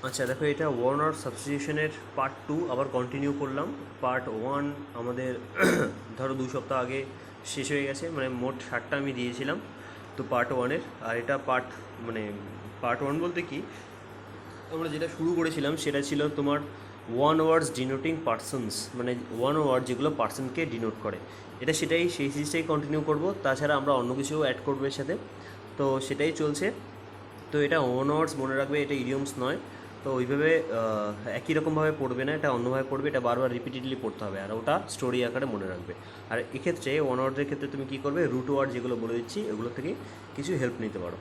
আচ্ছা দেখো, এটা ওয়ার্নার সাবস্টিটিউশনের পার্ট 2 আবার কন্টিনিউ করলাম। পার্ট 1 আমাদের ধরো 2 সপ্তাহ আগে শেষ হয়ে গেছে, মানে মোট 60টা আমি দিয়েছিলাম তো পার্ট 1-এর। আর এটা মানে পার্ট 1 বলতে কি, আমরা যেটা শুরু করেছিলাম সেটা ছিল তোমার ওয়ান ওয়ার্ডস ডিনোটিং পার্সনস, মানে ওয়ান ওয়ার্ড যেগুলো পার্সনকে ডিনোট করে। এটা সেটাই, সেই সিরিজটাই কন্টিনিউ করব। তাছাড়া আমরা অন্য কিছুও অ্যাড করবো এর সাথে, তো সেটাই চলছে। তো এটা ওয়ান ওয়ার্ডস মনে রাখবে, এটা ইডিয়মস নয়। তো ওইভাবে একই রকমভাবে পড়বে না, এটা অন্যভাবে পড়বে, এটা বারবার রিপিটেডলি পড়তে হবে, আর ওটা স্টোরি আকারে মনে রাখবে। আর এক্ষেত্রে ওয়ান ওয়ার্ডের ক্ষেত্রে তুমি কী করবে, রুট ওয়ার্ড যেগুলো বলে দিচ্ছি এগুলো থেকে কিছু হেল্প নিতে পারো।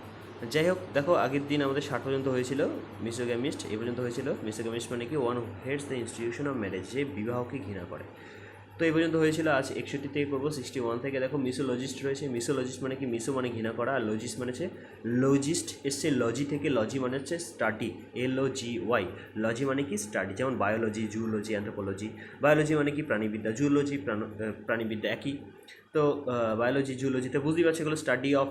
যাই হোক, দেখো আগের দিন আমাদের 60 পর্যন্ত হয়েছিল মিসোগ্যামিস্ট, এই পর্যন্ত হয়েছিল মিসোগ্যামিস্ট মানে কি, one heads the institution of marriage, যে বিবাহকে ঘৃণা করে। তো এই পর্যন্ত হয়েছিল। আজ 61 থেকে করবো, 61 থেকে। দেখো মিসোলজিস্ট রয়েছে। মিসোলজিস্ট মানে কি, মিসো মানে ঘৃণা করা, আর লজিস্ট মানে হচ্ছে লজিস্ট, এসছে লজি থেকে। লজি মানে হচ্ছে স্টাডি, LOGY। লজি মানে কি স্টাডি, যেমন বায়োলজি, জুলজি, অ্যান্থ্রোপোলজি। বায়োলজি মানে কি প্রাণীবিদ্যা, জুলজি প্রাণীবিদ্যা একই। তো বায়োলজি জুলজিতে বুঝতেই পারছি এগুলো স্টাডি অফ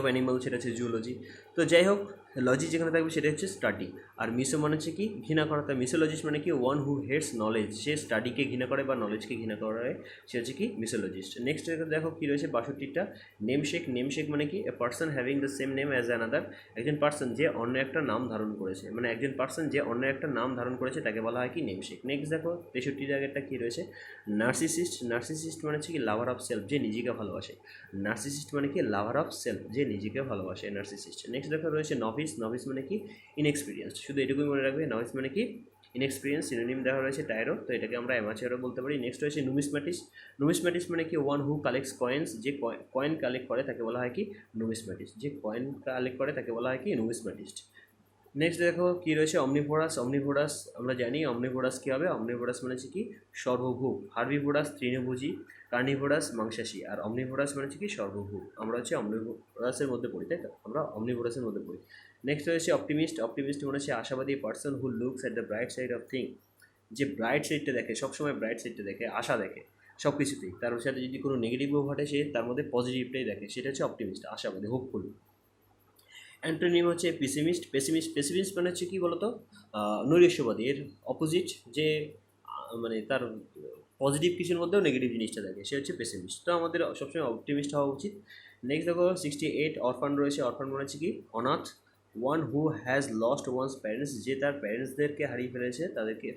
অ্যানিমাল, সেটা হচ্ছে জুলজি। তো যাই হোক, লজি যেখানে থাকবে সেটা হচ্ছে স্টাডি। আর মিসো মানে হচ্ছে কি ঘৃণা করা। তাই মিসোলজিস্ট মানে কি, ওয়ান হু হেটস নলেজ, সে স্টাডিকে ঘৃণা করে বা নলেজকে ঘৃণা করে, সে হচ্ছে কি মিসোলজিস্ট। নেক্সট দেখো কী রয়েছে 62টা। নেমশেক। নেমশেক মানে কি, a person having the same name as another, একজন পার্সন যে অন্য একটা নাম ধারণ করেছে, মানে একজন পার্সন যে অন্য একটা নাম ধারণ করেছে তাকে বলা হয় কি নেমশেক। নেক্সট দেখো 63 জায়গাটা কী রয়েছে, নার্সিসিস্ট। নার্সিসিস্ট মানে হচ্ছে কি লাভার অফ সেলফ, যে নিজেকে ভালোবাসে। নার্সিসিস্ট মানে কি লাভার অফ সেলফ, যে নিজেকে ভালোবাসে, নার্সিসিস্ট। নেক্সট দেখা রয়েছে নভিস। নভিস মানে কি ইনএক্সপিরিয়েন্সড, শুধু এটুকুই মনে রাখবে, নভিস মানে কি ইনএক্সপিরিয়েন্স। সিনোনিম দেওয়া রয়েছে টাইরো, তো এটাকে আমরা অ্যামাচেরও বলতে পারি। নেক্সট রয়েছে নুমিসম্যাটিস। নুমিসম্যাটিস মানে কি ওয়ান হু কালেক্টস কয়েন্স, যে কয়েন কালেক্ট করে তাকে বলা হয় কি নুমিসম্যাটিস, যে কয়েন কালেক্ট করে তাকে বলা হয় কি নুমিসম্যাটিস্ট। নেক্সট দেখো কী রয়েছে অমনিভোরাস। অমনিভোরাস আমরা জানি অমনিভোরাস কী হবে, অমনিভোরাস মানে হচ্ছে কি সর্বভূক। হার্বিভোরাস তৃণভোজী, কার্নিভোরাস মাংসাশী, আর অমনিভোরাস মানে হচ্ছে কি সর্বভূক। আমরা হচ্ছে অমনিভোরাসের মধ্যে পড়ি, তাই তো, আমরা অমনিভোরাসের মধ্যে পড়ি। নেক্সট রয়েছে অপটিমিস্ট। অপটিমিস্ট মানে হচ্ছে আশাবাদী, person who looks at the bright side of thing, যে ব্রাইট সাইডটা দেখে, সবসময় ব্রাইট সাইডটা দেখে, আশা দেখে সব কিছুতেই। তার সাথে যদি কোনো নেগেটিভও ঘটে সে তার মধ্যে পজিটিভটাই দেখে, সেটা হচ্ছে অপটিমিস্ট, আশাবাদী, হোপফুল। অ্যান্টোনিম হচ্ছে পেসিমিস্ট। পেসিমিস্ট মানে হচ্ছে কী বলতো, নৈরাশ্যবাদী, এর অপোজিট, যে মানে তার পজিটিভ কিছুর মধ্যেও নেগেটিভ জিনিসটা দেখে, সে হচ্ছে পেসিমিস্ট। তো আমাদের সবসময় অপটিমিস্ট হওয়া উচিত। নেক্সট দেখো 68 অরফান রয়েছে। অরফান মানে হচ্ছে কি অনাথ। One who has lost one's parents, যে তার প্যারেন্টসদেরকে হারিয়ে ফেলেছে,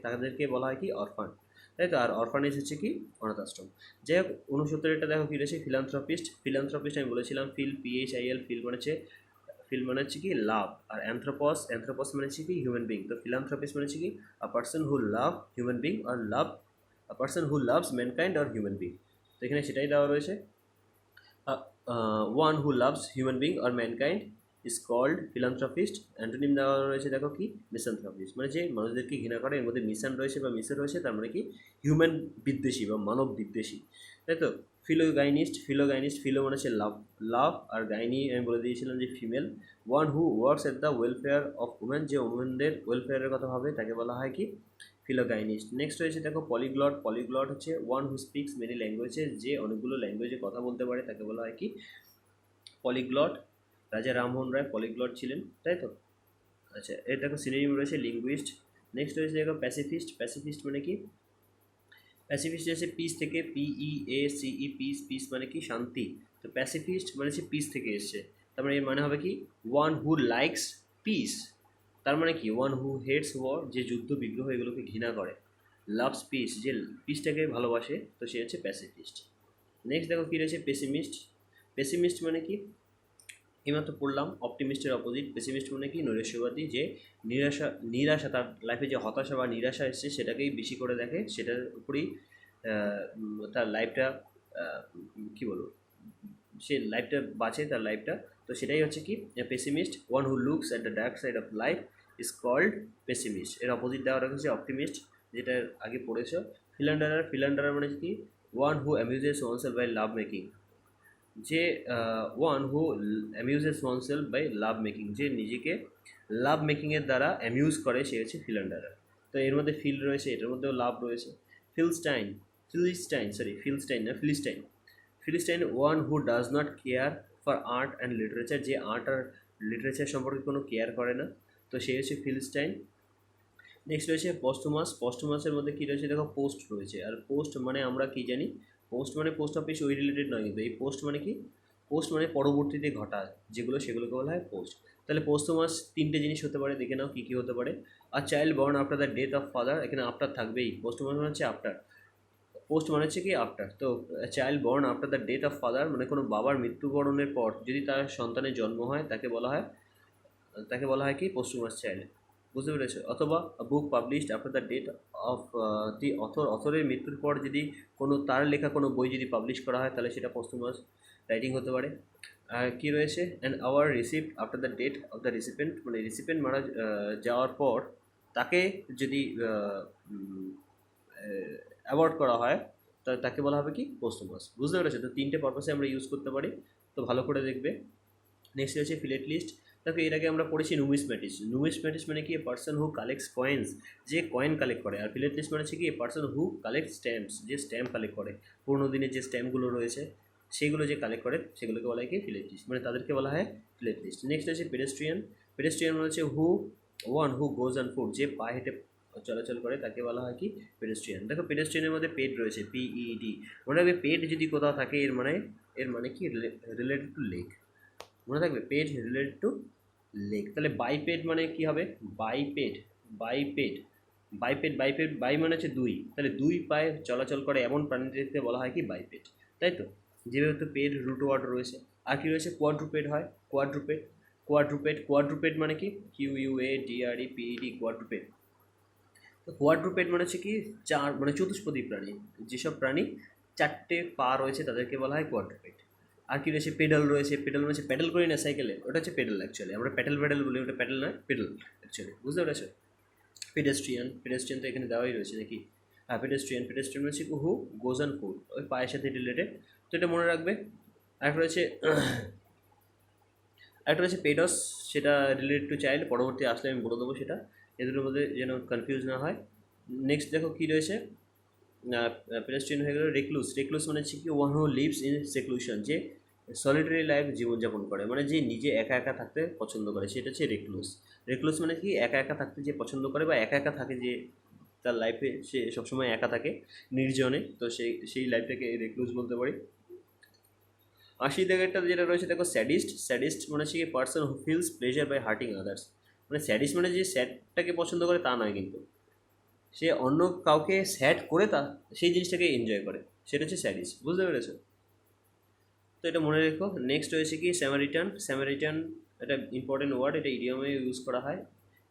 তাদেরকে বলা হয় কি অরফান, তাই তো। আর অরফানেজ হচ্ছে কি অনাথ আশ্রম। যাই হোক 69-টা দেখো কী রয়েছে ফিলান্থ্রপিস্ট। ফিলান্থ্রপিস্ট আমি বলেছিলাম PHIL, ফিল মানে হচ্ছে কি লাভ। আর অ্যান্থ্রোপস মানে হচ্ছে কি হিউম্যান বিং। তো ফিলান্থ্রপিস্ট মানে হচ্ছে কি a person who love human being, আর a person who loves mankind or human being. তো এখানে সেটাই দেওয়া রয়েছে, one who loves human being or mankind is called philanthropist. Antonym দেওয়া রয়েছে দেখো কি মিসানথ্রপিস্ট, মানে যে মানুষদেরকে ঘৃণা করে, এর মধ্যে মিশন রয়েছে বা মিসে রয়েছে, তার মানে কি হিউম্যান বিদ্বেষী বা মানব বিদ্বেষী, তাই তো। ফিলোগাইনিস্ট। ফিলো মানে হচ্ছে লাভ, আর গাইনি আমি বলে দিয়েছিলাম যে female. One who works at the welfare of women, যে উমেনদের ওয়েলফেয়ারের কথা হবে তাকে বলা হয় কি ফিলোগাইনিস্ট। নেক্সট রয়েছে দেখো পলিগ্লট। পলিগ্লট হচ্ছে one who speaks many languages, যে অনেকগুলো ল্যাঙ্গুয়েজে কথা বলতে পারে তাকে বলা হয় কি পলিগ্লট। রাজা রামমোহন রায় পলিগ্লট ছিলেন, তাই তো। আচ্ছা, এর দেখো সিনোনিম রয়েছে লিঙ্গুইস্ট। নেক্সট রয়েছে দেখো প্যাসিফিস্ট। প্যাসিফিস্ট মানে কি, প্যাসিফিস্ট হচ্ছে পিস থেকে, PEACE, পিস। পিস মানে কি শান্তি। তো প্যাসিফিস্ট মানে হচ্ছে পিস থেকে এসছে, তার মানে এর মানে হবে কি ওয়ান হু লাইকস পিস। তার মানে কি ওয়ান হু হেটস ওয়ার, যে যুদ্ধ বিগ্রহ এগুলোকে ঘৃণা করে। লাভস পিস, যে পিসটাকে ভালোবাসে, তো সে হচ্ছে প্যাসিফিস্ট। নেক্সট দেখো কী রয়েছে পেসিমিস্ট। পেসিমিস্ট মানে কি এইমাত্র পড়লাম অপটিমিস্টের অপোজিট। পেসিমিস্ট মানে কি নৈরাশ্যবাদী, যে নিরাশা তার লাইফে যে হতাশা বা নিরাশা এসছে সেটাকেই বেশি করে দেখে, সেটার উপরেই তার লাইফটা কী বলবো, সে লাইফটা বাঁচে তার লাইফটা। তো সেটাই হচ্ছে কি pessimist. One who looks at the dark side of life is called pessimist. এর অপোজিট দেওয়া রেখেছে অপটিমিস্ট, যেটা আগে পড়েছ। ফিলান্ডারার মানে কি one who amuses oneself by love making, যে one who amuses oneself by love making, যে নিজেকে লাভ মেকিংয়ের দ্বারা অ্যামিউজ করে, সে হচ্ছে ফিলান্ডারার। তো এর মধ্যে ফিল রয়েছে, এটার মধ্যেও লাভ রয়েছে। Philistine. Philistine one who does not care for art and literature, যে আর্ট আর লিটারেচার সম্পর্কে কোনো কেয়ার করে না। তো সে হচ্ছে ফিলস্টাইন। নেক্সট রয়েছে পস্টুমাস। পস্টুমাসের মধ্যে কী রয়েছে দেখো, পোস্ট রয়েছে। আর পোস্ট মানে আমরা কি জানি, পোস্ট মানে পোস্ট অফিস, ওই রিলেটেড নয় কিন্তু। এই পোস্ট মানে কি, পোস্ট মানে পরবর্তীতে ঘটা যেগুলো, সেগুলোকে বলা হয় পোস্ট। তাহলে পস্টুমাস তিনটে জিনিস হতে পারে, দেখে নাও কী কী হতে পারে। আর child born after the death of father, এখানে আফটার থাকবেই। পস্টুমাস মানে হচ্ছে আফটার, পোস্ট মানে হচ্ছে কি আফটার। তো child born after the death of father মানে কোনো বাবার মৃত্যুবরণের পর যদি তার সন্তানের জন্ম হয় তাকে বলা হয় কি পোস্টুমাস চাইল্ড, বুঝতে পেরেছো। অথবা book published after the date of the অথরের মৃত্যুর পর যদি কোনো তার লেখা কোনো বই যদি পাবলিশ করা হয় তাহলে সেটা পোস্টুমাস রাইটিং হতে পারে। আর কী রয়েছে, and our receipt after the date of the recipient, মানে রিসিপেন্ট মারা যাওয়ার পর তাকে যদি অ্যাওয়ার্ড করা হয় তাকে বলা হবে কি পোস্টুমাস, বুঝতে পেরেছো। তো তিনটে পারপাসে আমরা ইউজ করতে পারি, তো ভালো করে দেখবে। নেক্সট হচ্ছে ফিলেটলিস্ট। দেখো এর আগে আমরা পড়েছি নুমিসম্যাটিস্ট। নুমিসম্যাটিস্ট মানে কি, a person who collects coins, যে কয়েন কালেক্ট করে। আর ফিলেটলিস্ট মানে হচ্ছে কি, a person who collect stamps, যে স্ট্যাম্প কালেক্ট করে। পুরোনো দিনের যে স্ট্যাম্পগুলো রয়েছে সেগুলো যে কালেক্ট করে সেগুলোকে বলা হয় কি ফিলেটলিস্ট, মানে তাদেরকে বলা হয় ফিলেটলিস্ট। নেক্সট হচ্ছে পেডেস্ট্রিয়ান। পেডেস্ট্রিয়ান মানে হচ্ছে হু গোজ অন ফুট, যে পায়ে হেঁটে চলাচল করে তাকে বলা হয় কি পেডেস্ট্রিয়ান। দেখো পেডেস্ট্রিয়ানের মধ্যে পেড রয়েছে, PED। মনে রাখবে পেড যদি কোথাও থাকে এর মানে কি রিলেটেড টু লেক, মনে থাকবে পেড রিলেটেড টু লেক। তাহলে বাইপেড মানে কি হবে, বাইপেড বাইপেড বাইপেড বাই মানে হচ্ছে দুই, তাহলে দুই পায়ে চলাচল করে এমন প্রাণীদেরকে বলা হয় কি বাইপেড, তাই তো। যেহেতু পেড রুট ওয়ার্ড রয়েছে। আর কি রয়েছে, কোয়াড্রুপেড হয়, কোয়াড্রুপেড মানে কি, QUADREPED, কোয়াড্রুপেড। তো কোয়াড্রুপেড মানে হচ্ছে কি চার, মানে চতুষ্পদী প্রাণী, যেসব প্রাণী চারটে পা রয়েছে তাদেরকে বলা হয় কোয়াড্রুপেড। আর কি রয়েছে, পেডাল রয়েছে। পেডাল মানে হচ্ছে প্যাডেল করি না সাইকেলে, ওটা হচ্ছে পেডাল অ্যাকচুয়ালি, আমরা প্যাডেল বলি, ওটা প্যাডেল নয়, পেডাল অ্যাকচুয়ালি, বুঝতে পেরেছো। পেডেস্ট্রিয়ান তো এখানে দেওয়াই রয়েছে নাকি। হ্যাঁ, পেডেস্ট্রিয়ান মানে হচ্ছে হু গোজ অন ফুট, ওই পায়ের সাথে রিলেটেড, তো এটা মনে রাখবে। আরেকটা রয়েছে পেডস, সেটা রিলেটেড টু চাইল্ড, পরবর্তী আসলে আমি বলে দেবো সেটা, এগুলোর মধ্যে যেন কনফিউজ না হয়। নেক্সট দেখো কী রয়েছে, পেডেস্ট্রিয়ান হয়ে গেল রেকলুস মানে হচ্ছে কি ওয়ান হু লিভস ইন সেক্লুশন, যে সলিটারি লাইফ জীবনযাপন করে, মানে যে নিজে একা একা থাকতে পছন্দ করে, সেটা হচ্ছে রেকলুস মানে কি একা একা থাকতে যে পছন্দ করে, বা একা একা থাকে, যে তার লাইফে সে সবসময় একা থাকে নির্জনে, তো সেই লাইফটাকে রেকলুস বলতে পারি। 80 দাগেরটা যেটা রয়েছে দেখো, স্যাডিস্ট মানে হচ্ছে কি person who feels pleasure by hurting others, মানে স্যাডিস্ট মানে যে স্যাডটাকে পছন্দ করে তা নয় কিন্তু, সে অন্য কাউকে স্যাড করে সেই জিনিসটাকে এনজয় করে, সেটা হচ্ছে স্যাডিস্ট, বুঝতে পেরেছো। তো এটা মনে রেখো। নেক্সট রয়েছে কি স্যামারিটান, এটা ইম্পর্টেন্ট ওয়ার্ড, এটা ইডিয়মে ইউজ করা হয়।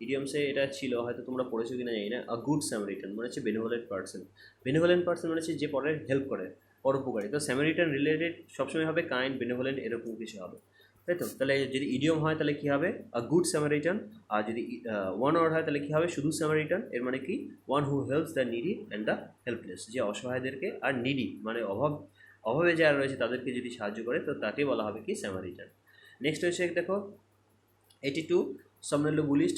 ইডিয়মসে এটা ছিল, হয়তো তোমরা পড়েছো কিনা জানি না। আ গুড স্যামারিটান মানে হচ্ছে বেনেভোলেন্ট পার্সন মানে হচ্ছে যে পরের হেল্প করে, পরোপকারী। তো স্যামারিটান রিলেটেড সবসময় হবে কাইন্ড, বেনেভোলেন্ট, এরকম কিছু হবে, তাই তো। তাহলে যদি ইডিয়ম হয় তাহলে কী হবে, আ গুড স্যামারিটান। আর যদি ওয়ান ওয়ার্ড হয় তাহলে কী হবে, শুধু স্যামারিটান। এর মানে কি, one who helps the needy and the helpless, যে অসহায়দেরকে আর নিডি মানে অভাবে যারা রয়েছে তাদেরকে যদি সাহায্য করে, তো তাকে বলা হবে কি স্যামারিটান। নেক্সট হচ্ছে দেখো 82 সমনাম্বুলিস্ট,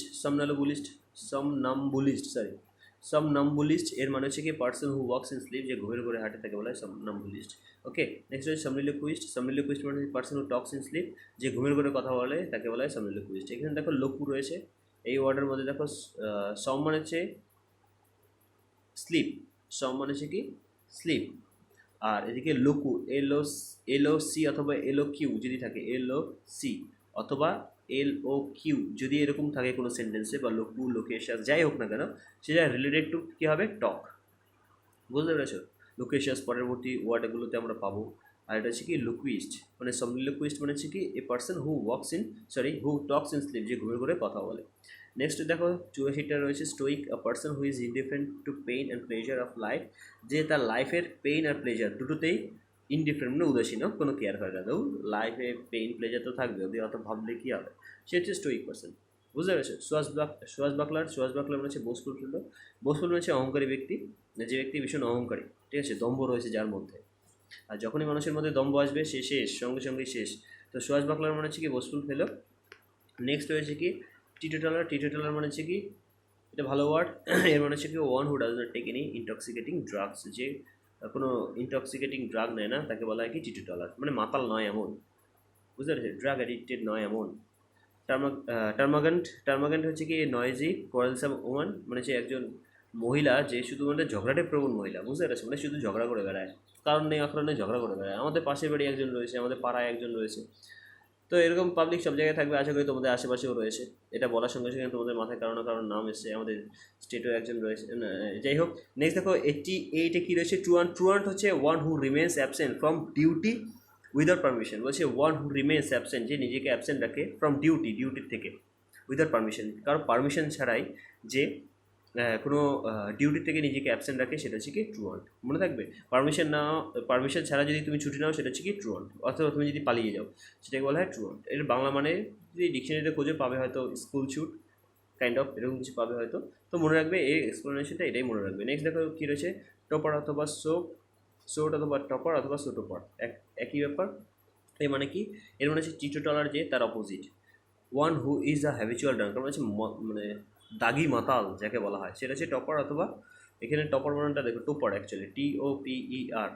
এর মানে হচ্ছে কি person who walks in sleep, যে ঘুমের ঘরে হাঁটে তাকে বলা হয় সমনাম্বুলিস্ট। ওকে, নেক্সট হচ্ছে সমনিলোকুইস্ট মানে person who talks in sleep, যে ঘুমের ঘরে কথা বলে তাকে বলা হয় সমনিলোকুইস্ট। এখানে দেখো লোকু রয়েছে এই ওয়ার্ডের মধ্যে। দেখো সম মানে হচ্ছে স্লিপ, কি স্লিপ। আর এদিকে লোকু, LOC অথবা LOQ যদি থাকে, LOC অথবা LOQ যদি এরকম থাকে কোনো সেন্টেন্সে, বা লোকু, লোকেশাস যাই হোক না কেন, সেটা রিলেটেড টু কী হবে, টক, বুঝতে পেরেছো। লোকেশাস পরবর্তী ওয়ার্ডগুলোতে আমরা পাবো। আর এটা হচ্ছে কি লুকুইস্ট, মানে সমলিকুইস্ট মানে হচ্ছে কি a person who talks in sleep, যে ঘুরে ঘুরে কথা বলে। নেক্সট দেখো 84টা রয়েছে stoic, a person who is indifferent to pain and pleasure of life, যে তার লাইফের পেইন আর প্লেজার দুটোতেই ইনডিফারেন্ট, মানে উদাসীন, কোনো কেয়ার করে না। লাইফে পেইন প্লেজার তো থাকবে, ওদের অত ভাবলে কী হবে, সে হচ্ছে স্টোইক পার্সন, বুঝতে পেরেছো। সুয়াস বাকলার মানে হচ্ছে বোসফুল মানে হচ্ছে অহংকারী ব্যক্তি, যে ব্যক্তি ভীষণ অহংকারী, ঠিক আছে, দম্ভ রয়েছে যার মধ্যে। আর যখনই মানুষের মধ্যে দম্ভ আসবে সে শেষ, সঙ্গে সঙ্গেই শেষ। তো সুয়াস বাকলার মানে হচ্ছে কি বোসফুল ফেলো। নেক্সট রয়েছে কি টিটোটালার মানে হচ্ছে কি, এটা ভালো ওয়ার্ড, এর মানে হচ্ছে কি one who does not take any intoxicating drugs, যে কোনো ইনটক্সিকেটিং ড্রাগ নেয় না তাকে বলা হয় কি টিটোটালার, মানে মাতাল নয় এমন, বুঝতে পেরেছি, ড্রাগ অ্যাডিক্টেড নয় এমন। টার্মাগেন্ট হচ্ছে কি নয়েজি কোয়ারেলসাম ওমান, মানে হচ্ছে একজন মহিলা যে শুধুমাত্র ঝগড়াটে প্রবণ মহিলা, বুঝতে পারছো, মানে শুধু ঝগড়া করে বেড়ায়, কারণ নেই অকারণে ঝগড়া করে বেড়ায়। আমাদের পাশের বাড়ি একজন রয়েছে, আমাদের পাড়ায় একজন রয়েছে। তো এরকম পাবলিক সব জায়গায় থাকবে, আশা করি তোমাদের আশেপাশেও রয়েছে। এটা বলার সঙ্গে সঙ্গে তোমাদের মাথায় কারো না কারোর নাম এসছে, আমাদের স্টেটেও একজন রয়েছে। যাই হোক, নেক্সট দেখো 88-এ কী রয়েছে? ট্রুয়ান্ট হচ্ছে one who remains absent from duty without permission. বলছে ওয়ান হু রিমেন্স অ্যাবসেন্ট, যে নিজেকে অ্যাবসেন্ট রাখে ফ্রম ডিউটির থেকে, উইদাউট পারমিশন, কারো পারমিশন ছাড়াই যে কোনো ডিউটি থেকে নিজেকে অ্যাবসেন্ট রাখে, সেটা হচ্ছে কি ট্রুয়ান্ট। মনে থাকবে, পারমিশন ছাড়া যদি তুমি ছুটি নাও সেটা হচ্ছে কি ট্রুয়ান্ট, অথবা তুমি যদি পালিয়ে যাও সেটাকে বলা হয় ট্রুয়ান্ট। এর বাংলা মানে যদি ডিকশনারিতে খোঁজো পাবে হয়তো স্কুল ছুট, কাইন্ড অফ এরকম কিছু পাবে হয়তো। তো মনে রাখবে এই এক্সপ্লেনেশনটা, এটাই মনে রাখবে। নেক্সট দেখো কী রয়েছে? টপার অথবা সোট অথবা টপার অথবা সোটোপার, একই ব্যাপার। এর মানে কি? এর মানে হচ্ছে টিটোটালার, যে তার opposite. One who is a habitual drunkard, মানে হচ্ছে মানে দাগি মাতাল যাকে বলা হয়, সেটা হচ্ছে টপার। অথবা এখানে টপার বানানটা দেখো, টোপার অ্যাকচুয়ালি TOPER,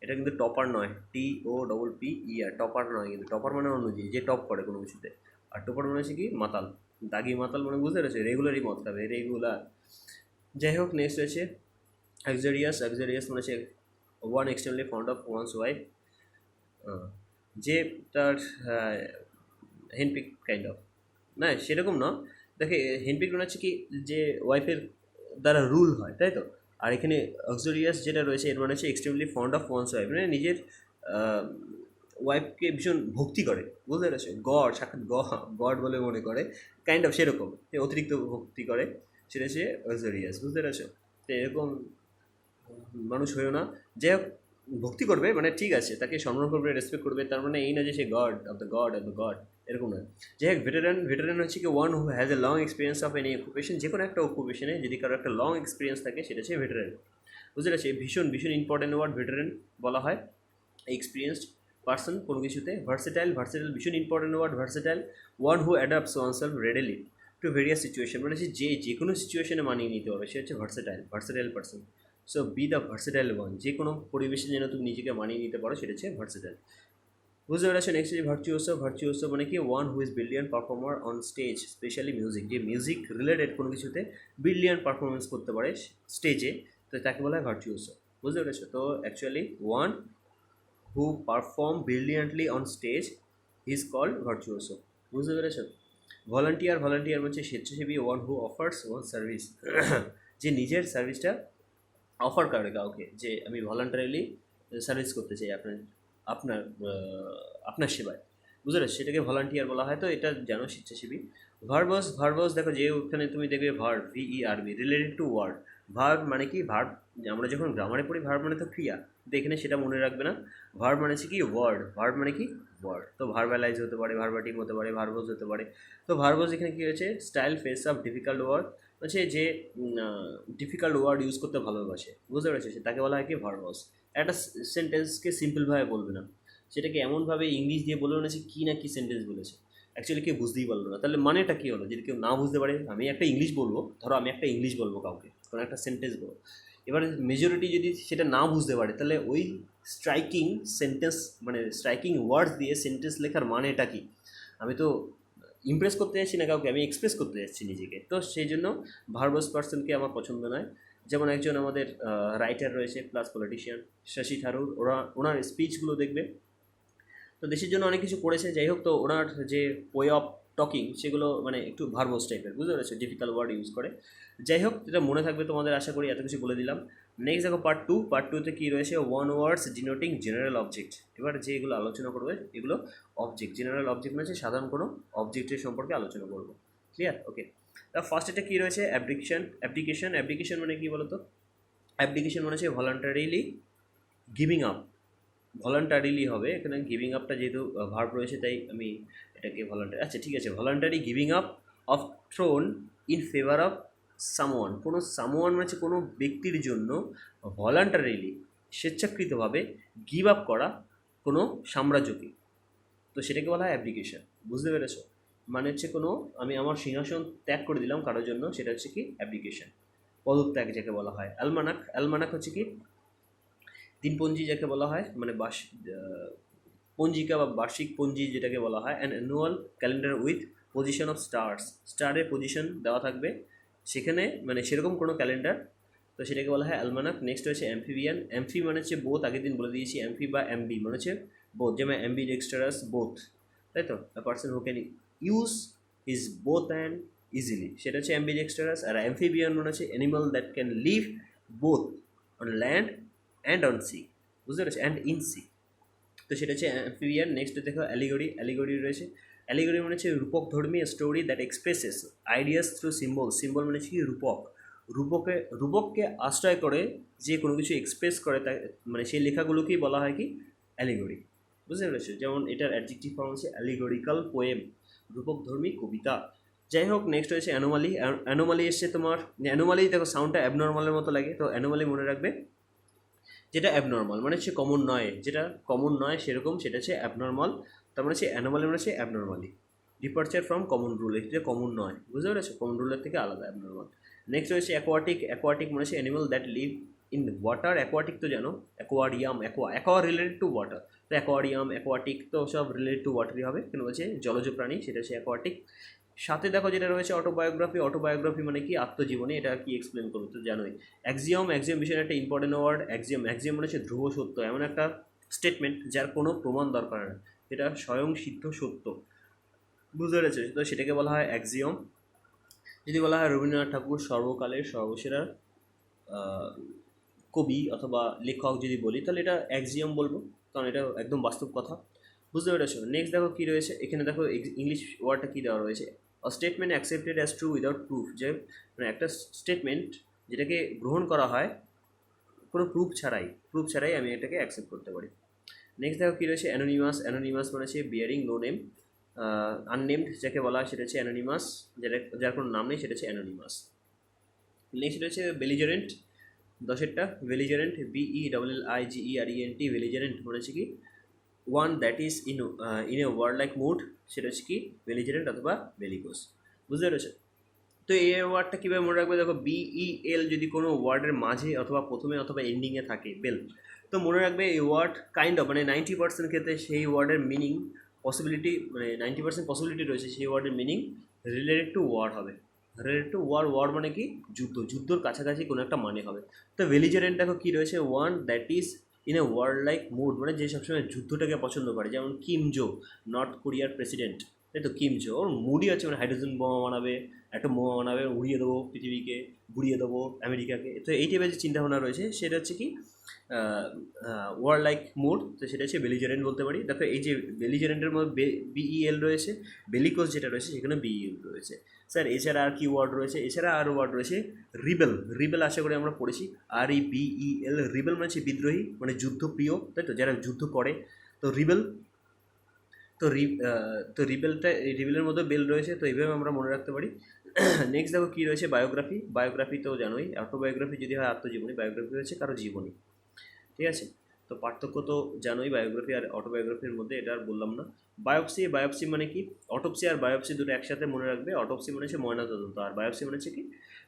এটা কিন্তু টপার নয়, TOPPER, টপার নয় কিন্তু। টপার মানে অন্য যে টপ করে কোনো কিছুতে, আর টোপার মানে হচ্ছে কি মাতাল, দাগি মাতাল, মানে বুঝতে পেরেছে, রেগুলারই মদ খাবে, রেগুলার। যাই হোক, নেক্সট রয়েছে অ্যাক্সারিয়াস মানে হচ্ছে one extremely fond of wands wife, যে তার হেনপিক কাইন্ড অফ, না সেরকম না। দেখে হেনপিক মানে হচ্ছে কি যে ওয়াইফের দ্বারা রুল হয়, তাই তো। আর এখানে অক্সোরিয়াস যেটা রয়েছে এর মানে হচ্ছে extremely fond of wands wife, মানে নিজের ওয়াইফকে ভীষণ ভক্তি করে, বুঝতে পেরেছো, গড, সাক্ষাৎ গড বলে মনে করে, কাইন্ড অফ সেরকম, অতিরিক্ত ভক্তি করে, সেটা হচ্ছে অক্সোরিয়াস, বুঝতে পেরেছো। তো এরকম মানুষ হয়েও না। যাই হোক, ভক্তি করবে মানে ঠিক আছে, তাকে সম্মান করবে, রেসপেক্ট করবে, তার মানে এই না যে সে গড, এরকম নয়। যাই হোক, ভেটারান হচ্ছে কি one who has a long experience of any occupation, যে কোনো একটা অকুপেশনে যদি কারো একটা লং এক্সপিরিয়েন্স থাকে সেটা হচ্ছে ভেটারান, বুঝতে পারছি। ভীষণ ভীষণ ইম্পর্টেন্ট ওয়ার্ড ভেটারান বলা হয় এক্সপিরিয়েন্সড পার্সন কোনো কিছুতে। ভার্সেটাইল ভীষণ important word versatile, one who adapts oneself readily to various situation, মানে যে কোনো সিচুয়েশনে মানিয়ে নিতে হবে, সে হচ্ছে versatile person. So be the versatile one, যে কোনো পরিবেশে যেন তুমি নিজেকে মানিয়ে নিতে পারো, সেটা হচ্ছে ভার্সেটাইল, বুঝতে পেরেছো। নেক্সট হচ্ছে ভার্চুওসো মানে কি one who is brilliant performer on stage, specially music, যে মিউজিক রিলেটেড কোনো কিছুতে ব্রিলিয়ান্ট পারফরমেন্স করতে পারে স্টেজে, তো তাকে বলা হয় ভার্চুওসো, বুঝতে পেরেছো। তো actually one who perform brilliantly on stage is called virtuoso, বুঝতে পেরেছো। ভলান্টিয়ার হচ্ছে স্বেচ্ছাসেবী, one who offers one service, যে নিজের সার্ভিসটা অফার করে কাউকে, যে আমি ভলান্টারিলি সার্ভিস করতে চাই আপনার আপনার সেবায়, বুঝতে পারছো, সেটাকে ভলান্টিয়ার বলা হয়। তো এটা জানো, স্বেচ্ছাসেবী। ভার্বস দেখো, যে ওখানে তুমি দেখবে verb, VERB, related to word. Verb মানে কি? ভার্ব আমরা যখন গ্রামারে পড়ি ভার্ব মানে তো ক্রিয়া, তো এখানে সেটা মনে রাখবে না। ভার্ব মানে হচ্ছে কি ওয়ার্ড, ভার্ব মানে কি ওয়ার্ড, তো ভার্বালাইজ হতে পারে, ভার্বাটিম হতে পারে, ভার্বস হতে পারে। তো ভার্বস এখানে কী হয়েছে? Style face of difficult word, হচ্ছে যে ডিফিকাল্ট ওয়ার্ড ইউজ করতে ভালোবাসে, বুঝতে পেরেছে, তাকে বলা হয় কি ভার্বস। একটা সেন্টেন্সকে সিম্পলভাবে বলবে না, সেটাকে এমনভাবে ইংলিশ দিয়ে বলবে না যে কী না কী সেন্টেন্স বলেছে, অ্যাকচুয়ালি কেউ বুঝতেই পারলো না, তাহলে মানেটা কী হলো? যদি কেউ না বুঝতে পারে, আমি একটা ইংলিশ বলবো, ধরো আমি একটা ইংলিশ বলবো কাউকে, কোনো একটা সেন্টেন্স বলবো, এবার মেজরিটি যদি সেটা না বুঝতে পারে, তাহলে ওই স্ট্রাইকিং সেন্টেন্স মানে স্ট্রাইকিং ওয়ার্ডস দিয়ে সেন্টেন্স লেখার মানেটা কী? আমি তো ইমপ্রেস করতে যাচ্ছি না কাউকে, আমি এক্সপ্রেস করতে যাচ্ছি নিজেকে, তো সেই জন্য ভার্বাস পার্সনকে আমার পছন্দ নয়। যেমন একজন আমাদের রাইটার রয়েছে প্লাস পলিটিশিয়ান, শশী থারুর, ওনার স্পিচগুলো দেখবে, তো দেশের জন্য অনেক কিছু করেছে। যাই হোক, তো ওনার যে ওয়ে অফ টকিং সেগুলো মানে একটু ভার্বস টাইপের, বুঝতে পেরেছো, ডিফিকাল্ট ওয়ার্ড ইউজ করে। যাই হোক, এটা মনে থাকবে তোমাদের, আশা করি এত কিছু বলে দিলাম। নেক্সট দেখো পার্ট টুতে কী রয়েছে? ওয়ান ওয়ার্ডস ডিনোটিং জেনারেল অবজেক্ট। এবার যেগুলো আলোচনা করবে এগুলো অবজেক্ট, জেনারেল অবজেক্ট মানে হচ্ছে সাধারণ কোনো অবজেক্টের সম্পর্কে আলোচনা করবো, ক্লিয়ার? ওকে, তা ফার্স্ট এটা কী রয়েছে? অ্যাপ্লিকেশন মানে কী বলো তো? অ্যাপ্লিকেশন মানে হচ্ছে ভলান্টারিলি গিভিং আপ, ভলান্টারিলি হবে এখানে, গিভিং আপটা যেহেতু ভার্ব রয়েছে তাই আমি এটাকে ভলান্টারি, আচ্ছা ঠিক আছে, voluntary giving up of throne in favour of someone, কোনো সামওয়ান মানে কোনো ব্যক্তির জন্য ভলান্টারিলি স্বেচ্ছাকৃতভাবে গিভ আপ করা কোনো সাম্রাজ্যকে, তো সেটাকে বলা হয় অ্যাপ্লিকেশন, বুঝতে পেরেছো। মানে হচ্ছে কোনো আমি আমার সিংহাসন ত্যাগ করে দিলাম কারোর জন্য, সেটা হচ্ছে কি অ্যাপ্লিকেশন, পদত্যাগ যাকে বলা হয়। অ্যালমানাক হচ্ছে কি দিনপঞ্জি যাকে বলা হয়, মানে পঞ্জিকা বা বার্ষিক পঞ্জি যেটাকে বলা হয়। An annual calendar with position of stars, স্টারের পজিশন দেওয়া থাকবে সেখানে, মানে সেরকম কোনো ক্যালেন্ডার, তো সেটাকে বলা হয় অ্যালমানাক। নেক্সট হচ্ছে অ্যাম্ফিবিয়ান, অ্যাম্ফি মানে হচ্ছে বোথ, আগের দিন বলে দিয়েছি অ্যাম্ফি বা অ্যাম্বি মানে হচ্ছে বোথ, যেমন অ্যাম্বি ডেক্সটারাস বোথ, তাই তো, a person who can use is both and easily, সেটা হচ্ছে অ্যাম্বি ডেক্সটারাস। আর অ্যাম্ফিবিয়ান মানে হচ্ছে animal that can live both on land and on sea, বুঝতে পেরেছি, অ্যান্ড ইন সি, তো সেটা হচ্ছে অ্যাম্ফিবিয়ান। নেক্সট দেখো অ্যালিগরি, অ্যালিগরি রয়েছে, অ্যালিগরি মানে হচ্ছে রূপক ধর্মী story that expresses ideas through symbol, symbol মানে হচ্ছে কি রূপক, রূপককে আশ্রয় করে যে কোনো কিছু এক্সপ্রেস করে, তা মানে সেই লেখাগুলোকেই বলা হয় কি অ্যালিগরি, বুঝতে পেরেছো। যেমন এটার অ্যাডজেক্টিভ ফর্ম হচ্ছে অ্যালিগরিক্যাল পোয়েম, রূপকধর্মী কবিতা। যাই হোক, নেক্সট হয়েছে অ্যানোমালি, অ্যানোমালি এসছে তোমার, অ্যানোমালি দেখো সাউন্ডটা অ্যাবনর্মালের মতো লাগে, তো অ্যানোমালি মনে রাখবে যেটা অ্যাবনর্মাল মানে হচ্ছে কমন নয়, যেটা কমন নয় সেরকম সেটা হচ্ছে অ্যাবনর্মাল, তার মানে হচ্ছে অ্যানোমালি মানে হচ্ছে abnormally, departure from common rule, এটা কমন নয়, বুঝতে পেরেছো, কমন রুলের থেকে আলাদা অ্যাবনর্মাল। নেক্সট রয়েছে অ্যাকোয়াটিক, অ্যাকোয়াটিক মানে হচ্ছে animal that live in water, aquatic তো জানো, aquarium, aqua related to water, তো অ্যাকোয়ারিয়াম অ্যাকোয়াটিক তো সব রিলেটেড টু ওয়াটারই হবে, কেন বলছে জলজ প্রাণী, সেটা হচ্ছে অ্যাকোয়াটিক। সাথে দেখো যেটা রয়েছে অটোবায়োগ্রাফি, অটোবায়োগ্রাফি মানে কি আত্মজীবনী, এটা কি এক্সপ্লেন করবো তো জানোই। অ্যাক্সিওম, অ্যাক্সিওম বিষয়ে একটা ইম্পর্টেন্ট ওয়ার্ড অ্যাক্সিওম, অ্যাক্সিওম মানে হচ্ছে ধ্রুব সত্য, এমন একটা স্টেটমেন্ট যার কোনো প্রমাণ দরকার না, এটা স্বয়ং সিদ্ধ সত্য, বুঝতে পেরেছে, তো সেটাকে বলা হয় অ্যাক্সিওম। যদি বলা হয় রবীন্দ্রনাথ ঠাকুর সর্বকালের সর্বসেরা কবি অথবা লেখক যদি বলি, তাহলে এটা অ্যাক্সিওম বলবো, কারণ এটা একদম বাস্তব কথা, বুঝতে পেরেছো। নেক্সট দেখো কী রয়েছে এখানে, দেখো ইংলিশ ওয়ার্ডটা কী দেওয়া রয়েছে, statement accepted as true without proof, যে মানে একটা স্টেটমেন্ট যেটাকে গ্রহণ করা হয় কোনো প্রুফ ছাড়াই আমি এটাকে অ্যাকসেপ্ট করতে পারি। নেক্সট দেখো কী রয়েছে অ্যানোনিমাস, অ্যানোনিমাস মানে হচ্ছে বিয়ারিং নো নেম, আননেমড যাকে বলা হয় সেটা হচ্ছে অ্যানোনিমাস, যেটা যার কোনো নাম নেই সেটা হচ্ছে অ্যানোনিমাস। নেক্সট রয়েছে বেলিজারেন্ট, দশেরটা বেলিজারেন্ট, BELLIGERENT, বেলিজারেন্ট মানে হচ্ছে কি one that is in a word like mood, সেটা হচ্ছে কি বেলিজারেন্ট অথবা বেলিকোস, বুঝতে পেরেছো। তো এই ওয়ার্ডটা কীভাবে মনে রাখবে, দেখো BEL যদি কোনো ওয়ার্ডের মাঝে অথবা প্রথমে অথবা এন্ডিংয়ে থাকে বেল, তো মনে রাখবে এই ওয়ার্ড কাইন্ড অফ মানে 90% ক্ষেত্রে সেই ওয়ার্ডের মিনিং পসিবিলিটি, মানে 90% পসিবিলিটি রয়েছে সেই ওয়ার্ডের মিনিং রিলেটেড টু ওয়ার হবে, রিলেটেড টু ওয়ার, ওয়ার মানে কি যুদ্ধর কাছাকাছি কোনো একটা মানে হবে। তো বেলিজারেন্ট দেখো কী রয়েছে, one that is in a world like mood মানে যে সবসময় যুদ্ধটাকে পছন্দ করে, যেমন কিম জো, নর্থ কোরিয়ার প্রেসিডেন্ট, তাই তো, কিম জো ওর মুডই আছে মানে হাইড্রোজেন বোমা বানাবে, একটা বোমা বানাবে, উড়িয়ে দেবো পৃথিবীকে, গুড়িয়ে দেবো আমেরিকাকে, তো এই টাইপের যে চিন্তাভাবনা রয়েছে সেটা হচ্ছে কি ওয়ার লাইক মুড, তো সেটা হচ্ছে বেলিজারেন্ট বলতে পারি। দেখো এই যে বেলিজারেন্টের মধ্যে BEL রয়েছে, বেলিকোস যেটা রয়েছে সেখানে BEL রয়েছে। স্যার এছাড়া আর কি ওয়ার্ড রয়েছে, এছাড়া আরও ওয়ার্ড রয়েছে রিবেল, রিবেল আশা করি আমরা পড়েছি, REBEL, রিবেল মানে হচ্ছে বিদ্রোহী, মানে যুদ্ধপ্রিয়, তাই তো, যারা যুদ্ধ করে, তো রিবেল, তো তো রিবেলের মধ্যে বেল রয়েছে, তো এইভাবে আমরা মনে রাখতে পারি। নেক্সট দেখো কী রয়েছে বায়োগ্রাফি, বায়োগ্রাফি তো জানোই, অটোবায়োগ্রাফি যদি হয় আত্মজীবনী, বায়োগ্রাফি হচ্ছে কারো জীবনী, ঠিক আছে। তো পার্থক্য তো জানোই বায়োগ্রাফি আর অটোবায়োগ্রাফির মধ্যে, এটা আর বললাম না। বায়োপসি, বায়োপসি মানে কি, অটোপসি আর বায়োপসি দুটো একসাথে মনে রাখবে, অটোপসি মানে হচ্ছে ময়নাতদন্ত, আর বায়োপসি মানে হচ্ছে কি,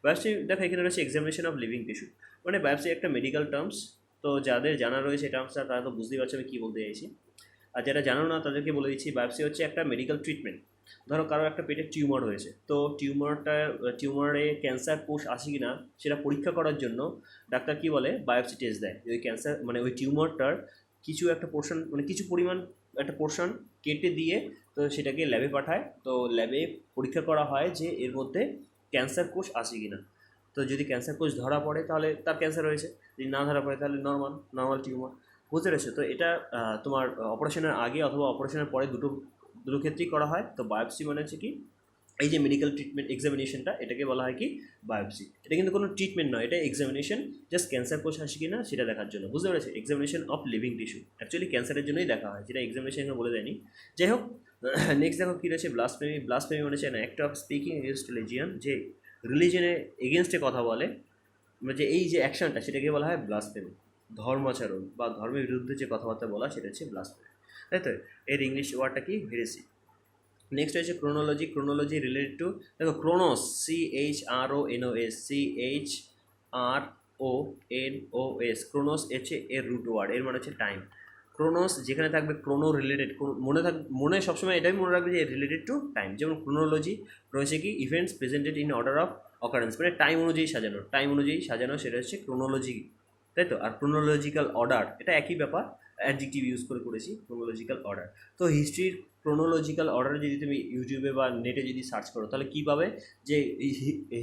বায়োপসি দেখো এখানে রয়েছে এক্সামিনেশন অফ লিভিং টিস্যু, মানে বায়োপসি একটা মেডিকেল টার্মস, তো যাদের জানা রয়েছে টার্মসটা তারা তো বুঝতেই পারছে আমি কী বলতে চাইছি, আর যারা জানো না তাদেরকে বলে দিচ্ছি, বায়োপসি হচ্ছে একটা মেডিকেল ট্রিটমেন্ট। ধরো কারো একটা পেটে টিউমার হয়েছে, তো টিউমারে ক্যান্সার কোষ আছে কি না সেটা পরীক্ষা করার জন্য ডাক্তার কী বলে, বায়োপসি টেস্ট দেয়, ওই ক্যান্সার মানে ওই টিউমারটার কিছু একটা পোর্শন মানে কিছু পরিমাণ একটা পোর্শন কেটে দিয়ে তো সেটাকে ল্যাবে পাঠায়, তো ল্যাবে পরীক্ষা করা হয় যে এর মধ্যে ক্যান্সার কোষ আছে কি না, তো যদি ক্যান্সার কোষ ধরা পড়ে তাহলে তার ক্যান্সার হয়েছে, যদি না ধরা পড়ে তাহলে নর্মাল টিউমার, বুঝতে পেরেছো। তো এটা তোমার অপারেশনের আগে অথবা অপারেশনের পরে দুটো ক্ষেত্রেই করা হয়। তো বায়োপসি মানে হচ্ছে কি এই যে মেডিকেল ট্রিটমেন্ট এক্সামিনেশনটা, এটাকে বলা হয় কি বায়োপসি, এটা কিন্তু কোনো ট্রিটমেন্ট নয়, এটা এক্সামিনেশন, জাস্ট ক্যান্সার কোষ আসে কি না সেটা দেখার জন্য, বুঝতে পেরেছে, examination of living tissue, actually ক্যান্সারের জন্যই দেখা হয়, যেটা এক্সামিনেশন বলে দেয়নি। যাই হোক, নেক্সট দেখো কী রয়েছে ব্লাসফেমি, ব্লাসফেমি মানে হচ্ছে act of speaking against religion, যে রিলিজনের এগেনস্টে কথা বলে, মানে যে এই যে অ্যাকশনটা সেটাকে বলা হয় ব্লাসফেমি, ধর্মাচরণ বা ধর্মের বিরুদ্ধে যে কথাবার্তা বলা সেটা হচ্ছে ব্লাসফেমি, তাই তো। এর ইংলিশ ওয়ার্ডটা কি হেরেসি। নেক্সট হচ্ছে ক্রোনোলজি, ক্রোনোলজি রিলেটেড টু দেখো ক্রোনোস, CHRONOS, ক্রোনোস হচ্ছে এর রুট ওয়ার্ড, এর মানে হচ্ছে টাইম, ক্রোনোস যেখানে থাকবে ক্রোনো রিলেটেড, মনে সবসময় এটাই মনে রাখবে যে রিলেটেড টু টাইম। যেমন ক্রোনোলজি রয়েছে কি events presented in order of occurrence, মানে টাইম অনুযায়ী সাজানো সেটা হচ্ছে ক্রোনোলজি, তাই তো। আর ক্রোনোলজিক্যাল অর্ডার এটা একই ব্যাপার, অ্যাডজেক্টিভ ইউজ করে করেছি ক্রোনোলজিক্যাল অর্ডার। তো হিস্ট্রির ক্রোনোলজিক্যাল অর্ডার যদি তুমি ইউটিউবে বা নেটে যদি সার্চ করো তাহলে কী পাবে, যে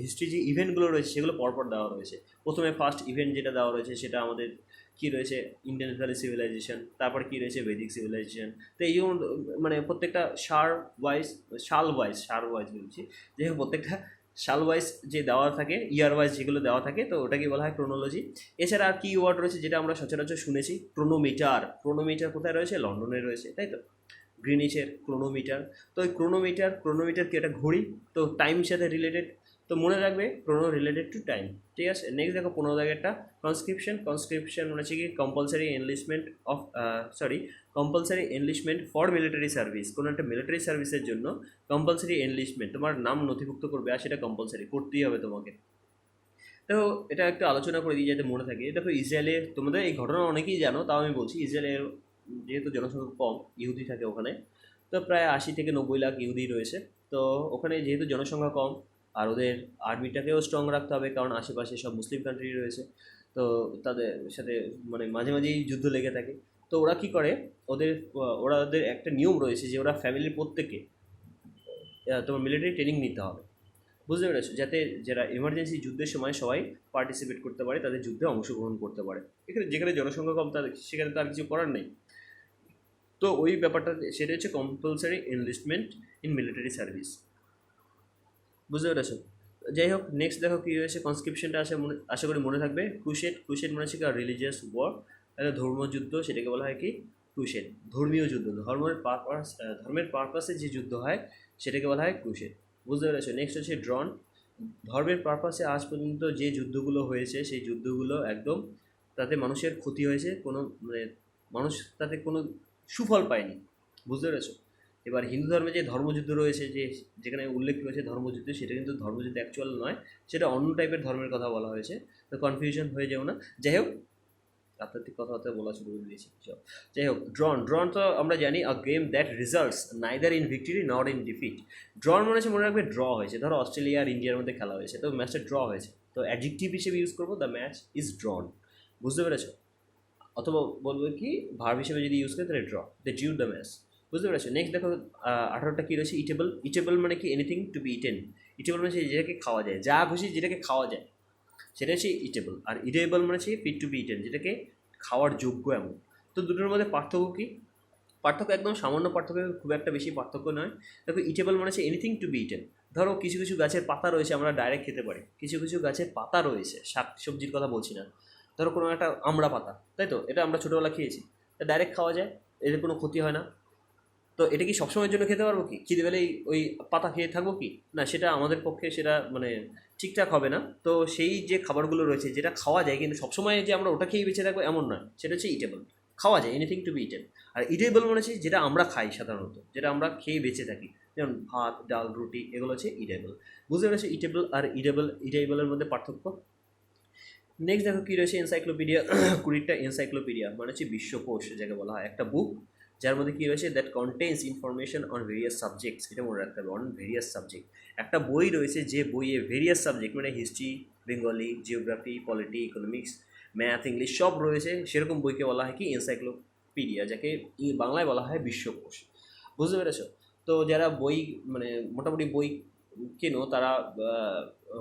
হিস্ট্রি যে ইভেন্টগুলো রয়েছে সেগুলো পরপর দেওয়া রয়েছে। প্রথমে ফার্স্ট ইভেন্ট যেটা দেওয়া রয়েছে সেটা আমাদের কী রয়েছে, ইন্ডিয়ান ভ্যালি সিভিলাইজেশন, তারপর কী রয়েছে ভেদিক সিভিলাইজেশন। তো এই যেমন মানে প্রত্যেকটা সাল ওয়াইজ বলছি, যে প্রত্যেকটা সাল ওয়াইজ যে দেওয়া থাকে, ইয়ার ওয়াইজ যেগুলো দেওয়া থাকে, তো ওটাকে বলা হয় ক্রোনোলজি। এছাড়া আর কি ওয়ার্ড রয়েছে যেটা আমরা সচরাচর শুনেছি, ক্রোনোমিটার কোথায় রয়েছে, লন্ডনে রয়েছে, তাই তো। গ্রিনিচের ক্রোনোমিটার, তো ওই ক্রোনোমিটার কি একটা ঘড়ি, তো টাইমের সাথে রিলেটেড, তো মনে রাখবে ক্রোনো রিলেটেড টু টাইম, ঠিক আছে। নেক্সট দেখো 15 দাগেরটা কনস্ক্রিপশন মানে হচ্ছে কি compulsory enlistment for military service. কোনো একটা মিলিটারি সার্ভিসের জন্য কম্পালসারি এনলিস্টমেন্ট, তোমার নাম নথিভুক্ত করবে আর সেটা কম্পালসারি করতেই হবে তোমাকে। তো এটা একটু আলোচনা করে দিই যাতে মনে থাকে। দেখো ইসরায়েলে, তোমাদের এই ঘটনা অনেকেই জানো, তাও আমি বলছি, ইসরায়েলের যেহেতু জনসংখ্যা কম, ইহুদি থাকে ওখানে, তো প্রায় 80 থেকে 90 লাখ ইহুদি রয়েছে। তো ওখানে যেহেতু জনসংখ্যা কম, আর ওদের আর্মিটাকেও স্ট্রং রাখতে হবে, কারণ আশেপাশে সব মুসলিম কান্ট্রি রয়েছে, তো তাদের সাথে মানে মাঝে মাঝেই যুদ্ধ লেগে থাকে। তো ওরা কী করে, ওদের একটা নিয়ম রয়েছে যে ওরা ফ্যামিলির প্রত্যেকে তোমার মিলিটারি ট্রেনিং নিতে হবে, বুঝতে পেরেছো, যাতে যারা এমার্জেন্সি যুদ্ধের সময় সবাই পার্টিসিপেট করতে পারে, তাদের যুদ্ধে অংশগ্রহণ করতে পারে। এখানে যেখানে জনসংখ্যা কম তাদের সেখানে তো আর কিছু করার নেই। তো ওই ব্যাপারটা সেটা হচ্ছে compulsory enlistment in military service, বুঝতে পেরেছো। যাই হোক, নেক্সট দেখো কী রয়েছে, কনস্ক্রিপশনটা আশা করি মনে থাকবে। ক্রুসেড মানে হচ্ছে কি রিলিজিয়াস ওয়ার, একটা ধর্মযুদ্ধ, সেটাকে বলা হয় কি ক্রুসেড, ধর্মীয় যুদ্ধ, ধর্মের পারপাসে যে যুদ্ধ হয় সেটাকে বলা হয় ক্রুসেড, বুঝতে পেরেছো। নেক্সট হচ্ছে ড্রন, ধর্মের পারপাসে আজ পর্যন্ত যে যুদ্ধগুলো হয়েছে সেই যুদ্ধগুলো একদম তাতে মানুষের ক্ষতি হয়েছে, কোনো মানে মানুষ তাতে কোনো সুফল পায়নি, বুঝতে পেরেছো। এবার হিন্দু ধর্মে যে ধর্মযুদ্ধ রয়েছে, যেখানে উল্লেখ রয়েছে ধর্মযুদ্ধ, সেটা কিন্তু ধর্মযুদ্ধ অ্যাকচুয়াল নয়, সেটা অন্য টাইপের ধর্মের কথা বলা হয়েছে, তো কনফিউশন হয়ে যাও না। যাই হোক, আধ্যাত্মিক কথাবার্তা বলা শুরু করে দিয়েছি। যাই হোক, ড্রন তো আমরা জানি a game that results neither in victory not in defeat. Drawn মনে হচ্ছে মনে রাখবে ড্র হয়েছে, ধরো অস্ট্রেলিয়া আর ইন্ডিয়ার মধ্যে খেলা হয়েছে, তো ম্যাচটা ড্র হয়েছে, তো অ্যাডজেক্টিভ হিসেবে ইউজ করবো দ্য ম্যাচ ইজ ড্রন, বুঝতে পেরেছো। অথবা বলবো কি ভার্ব হিসেবে যদি ইউজ করি তাহলে ড্র, দ্য ডিউড দ্য ম্যাচ, বুঝতে পেরেছো। নেক্সট দেখো 18টা কী রয়েছে, ইটেবল মানে কি anything to be eaten. Eatable মানে যেটাকে খাওয়া যায়, যা খুশি যেটাকে খাওয়া যায় সেটা হচ্ছে ইটেবল। আর ইটেবল মানে হচ্ছে ফিট টু বি ইটেন, যেটাকে খাওয়ার যোগ্য এমন। তো দুটোর মধ্যে পার্থক্য কী, পার্থক্য একদম সামান্য পার্থক্য, খুব একটা বেশি পার্থক্য নয়। দেখো ইটেবল মানে হচ্ছে এনিথিং টু বি ইটেন। ধরো কিছু কিছু গাছের পাতা রয়েছে আমরা ডাইরেক্ট খেতে পারি, কিছু কিছু গাছের পাতা রয়েছে, শাক সবজির কথা বলছি না, ধরো কোনো একটা আমড়া পাতা, তাই তো, এটা আমরা ছোটোবেলা খেয়েছি, এটা ডাইরেক্ট খাওয়া যায়, এর কোনো ক্ষতি হয় না। তো এটা কি সবসময়ের জন্য খেতে পারবো কি, খিদে পেলেই ওই পাতা খেয়ে থাকবো কি না, সেটা আমাদের পক্ষে সেটা মানে ঠিকঠাক হবে না। তো সেই যে খাবারগুলো রয়েছে যেটা খাওয়া যায়, কিন্তু সবসময় যে আমরা ওটা খেয়েই বেঁচে থাকবো এমন নয়, সেটা হচ্ছে ইটেবল, খাওয়া যায়, এনিথিং টু বি ইটেন। আর ইটেবল মানে হচ্ছে যেটা আমরা খাই সাধারণত, যেটা আমরা খেয়ে বেঁচে থাকি, যেমন ভাত ডাল রুটি, এগুলো হচ্ছে ইটেবল, বুঝতে পেরেছি। ইটেবল আর ইটেবলের মধ্যে পার্থক্য। নেক্সট দেখো কী রয়েছে, এনসাইক্লোপিডিয়া 20টা এনসাইক্লোপিডিয়া মানে হচ্ছে বিশ্বকোষ যাকে বলা হয়, একটা বুক যার মধ্যে কী রয়েছে, that contains information on various subjects, এটা মনে রাখতে হবে, অন ভেরিয়াস সাবজেক্ট। একটা বই রয়েছে যে বইয়ে ভেরিয়াস সাবজেক্ট মানে history, Bengali, geography, polity, economics, math, English সব রয়েছে, সেরকম বইকে বলা হয় কি এনসাইক্লোপিডিয়া, যাকে বাংলায় বলা হয় বিশ্বকোষ, বুঝতে পেরেছো। তো যারা বই মানে মোটামুটি বই কেনো তারা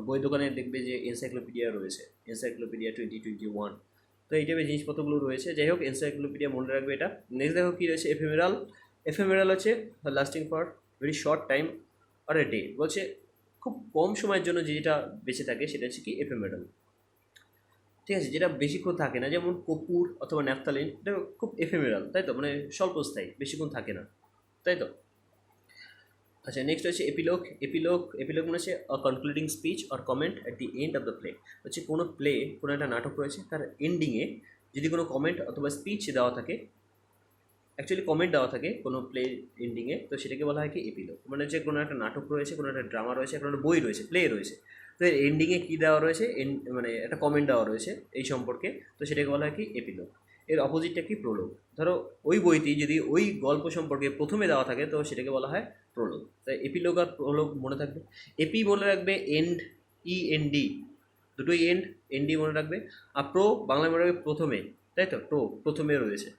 বই দোকানে দেখবে যে এনসাইক্লোপিডিয়া রয়েছে, এনসাইক্লোপিডিয়া 2021, তো এই টাইপের জিনিসপত্রগুলো রয়েছে। যাই হোক, এনসাইক্লোপিডিয়া মনে রাখবে এটা। নেক্সট দেখো কী রয়েছে, এফেমেরাল হচ্ছে lasting for very short time আর এ ডে, বলছে খুব কম সময়ের জন্য যেটা বেঁচে থাকে সেটা হচ্ছে কি এফেমেরাল, ঠিক আছে, যেটা বেশিক্ষণ থাকে না, যেমন কপুর অথবা ন্যাপথালিন, এটা খুব এফেমেরাল, তাই তো, মানে স্বল্পস্থায়ী, বেশিক্ষণ থাকে না, তাই তো। আচ্ছা, নেক্সট হচ্ছে এপিলগ মানে হচ্ছে concluding speech or comment at the end of the play, হচ্ছে কোনো কোনো একটা নাটক রয়েছে তার এন্ডিংয়ে যদি কোনো কমেন্ট অথবা স্পিচ দেওয়া থাকে, অ্যাকচুয়ালি কমেন্ট দেওয়া থাকে কোনো প্লে এন্ডিংয়ে, তো সেটাকে বলা হয় কি এপিলগ। মানে হচ্ছে কোনো একটা নাটক রয়েছে, কোনো একটা ড্রামা রয়েছে, কোনো একটা বই রয়েছে, প্লে রয়েছে, তো এর এন্ডিংয়ে কী দেওয়া রয়েছে, মানে একটা কমেন্ট দেওয়া রয়েছে এই সম্পর্কে, তো সেটাকে বলা হয় কি এপিলগ। এর অপোজিটটা কি? প্রোলগ। ধরো ওই বইটি যদি ওই গল্প সম্পর্কে প্রথমে দেওয়া থাকে তো সেটাকে বলা হয় প্রোলগ। তাই এপিলোগ আর প্রোলগ মনে থাকবে। এপি মনে রাখবে এন্ড, END, দুটোই এনডি মনে রাখবে। আর প্রো বাংলা মনে রাখবে প্রথমে, তাই তো, প্রথমে রয়েছে।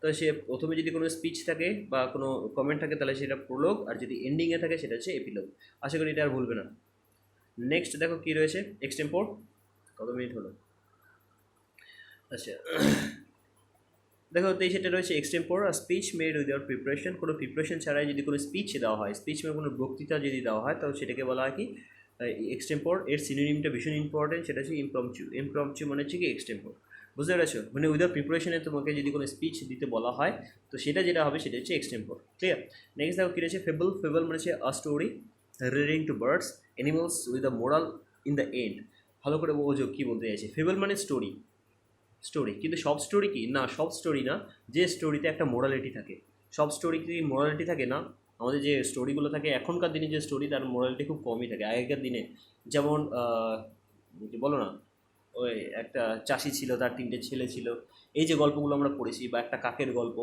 তো সে প্রথমে যদি কোনো স্পিচ থাকে বা কোনো কমেন্ট থাকে তাহলে সেটা প্রোলগ, আর যদি এন্ডিংয়ে থাকে সেটা হচ্ছে এপিলোগ। আশা করি এটা আর ভুলবে না। নেক্সট দেখো কী রয়েছে, এক্সটেম্পোর। কত মিনিট হলো? আচ্ছা দেখো সেটা রয়েছে extempore, speech made without preparation. কোনো প্রিপারেশন ছাড়াই যদি কোনো স্পিচ দেওয়া হয়, স্পিচ মানে কোনো বক্তৃতা যদি দেওয়া হয় তাহলে সেটাকে বলা হয় কি? এক্সটেম্পোর। এর সিনোনিমটা ভীষণ ইম্পর্টেন্ট, সেটা হচ্ছে ইমপ্রম্পচু। ইমপ্রম্পচু মানে হচ্ছে কি? এক্সটেম্পোর। বুঝতে পেরেছো? মানে উইদাউট প্রিপারেশনে তোমাকে যদি কোনো স্পিচ দিতে বলা হয় তো সেটা যেটা হবে সেটা হচ্ছে এক্সটেম্পোর। ক্লিয়ার? নেক্সট দেখো কী রয়েছে, ফেবল। ফেবল মানে হচ্ছে a story relating to birds animals with a moral in the end. ভালো করে বোঝো কী বলতে চাইছে। ফেবল মানে স্টোরি, কিন্তু সব স্টোরি কি না, সব স্টোরি না, যে স্টোরিতে একটা মোরালিটি থাকে। সব স্টোরি কি মোরালিটি থাকে না? আমাদের যে স্টোরিগুলো থাকে এখনকার দিনে যে স্টোরি, তার মোরালিটি খুব কমই থাকে। আগেকার দিনে যেমন বলো না, ওই একটা চাষি ছিল, তার 3টে ছেলে ছিল, এই যে গল্পগুলো আমরা পড়েছি, বা একটা কাকের গল্প,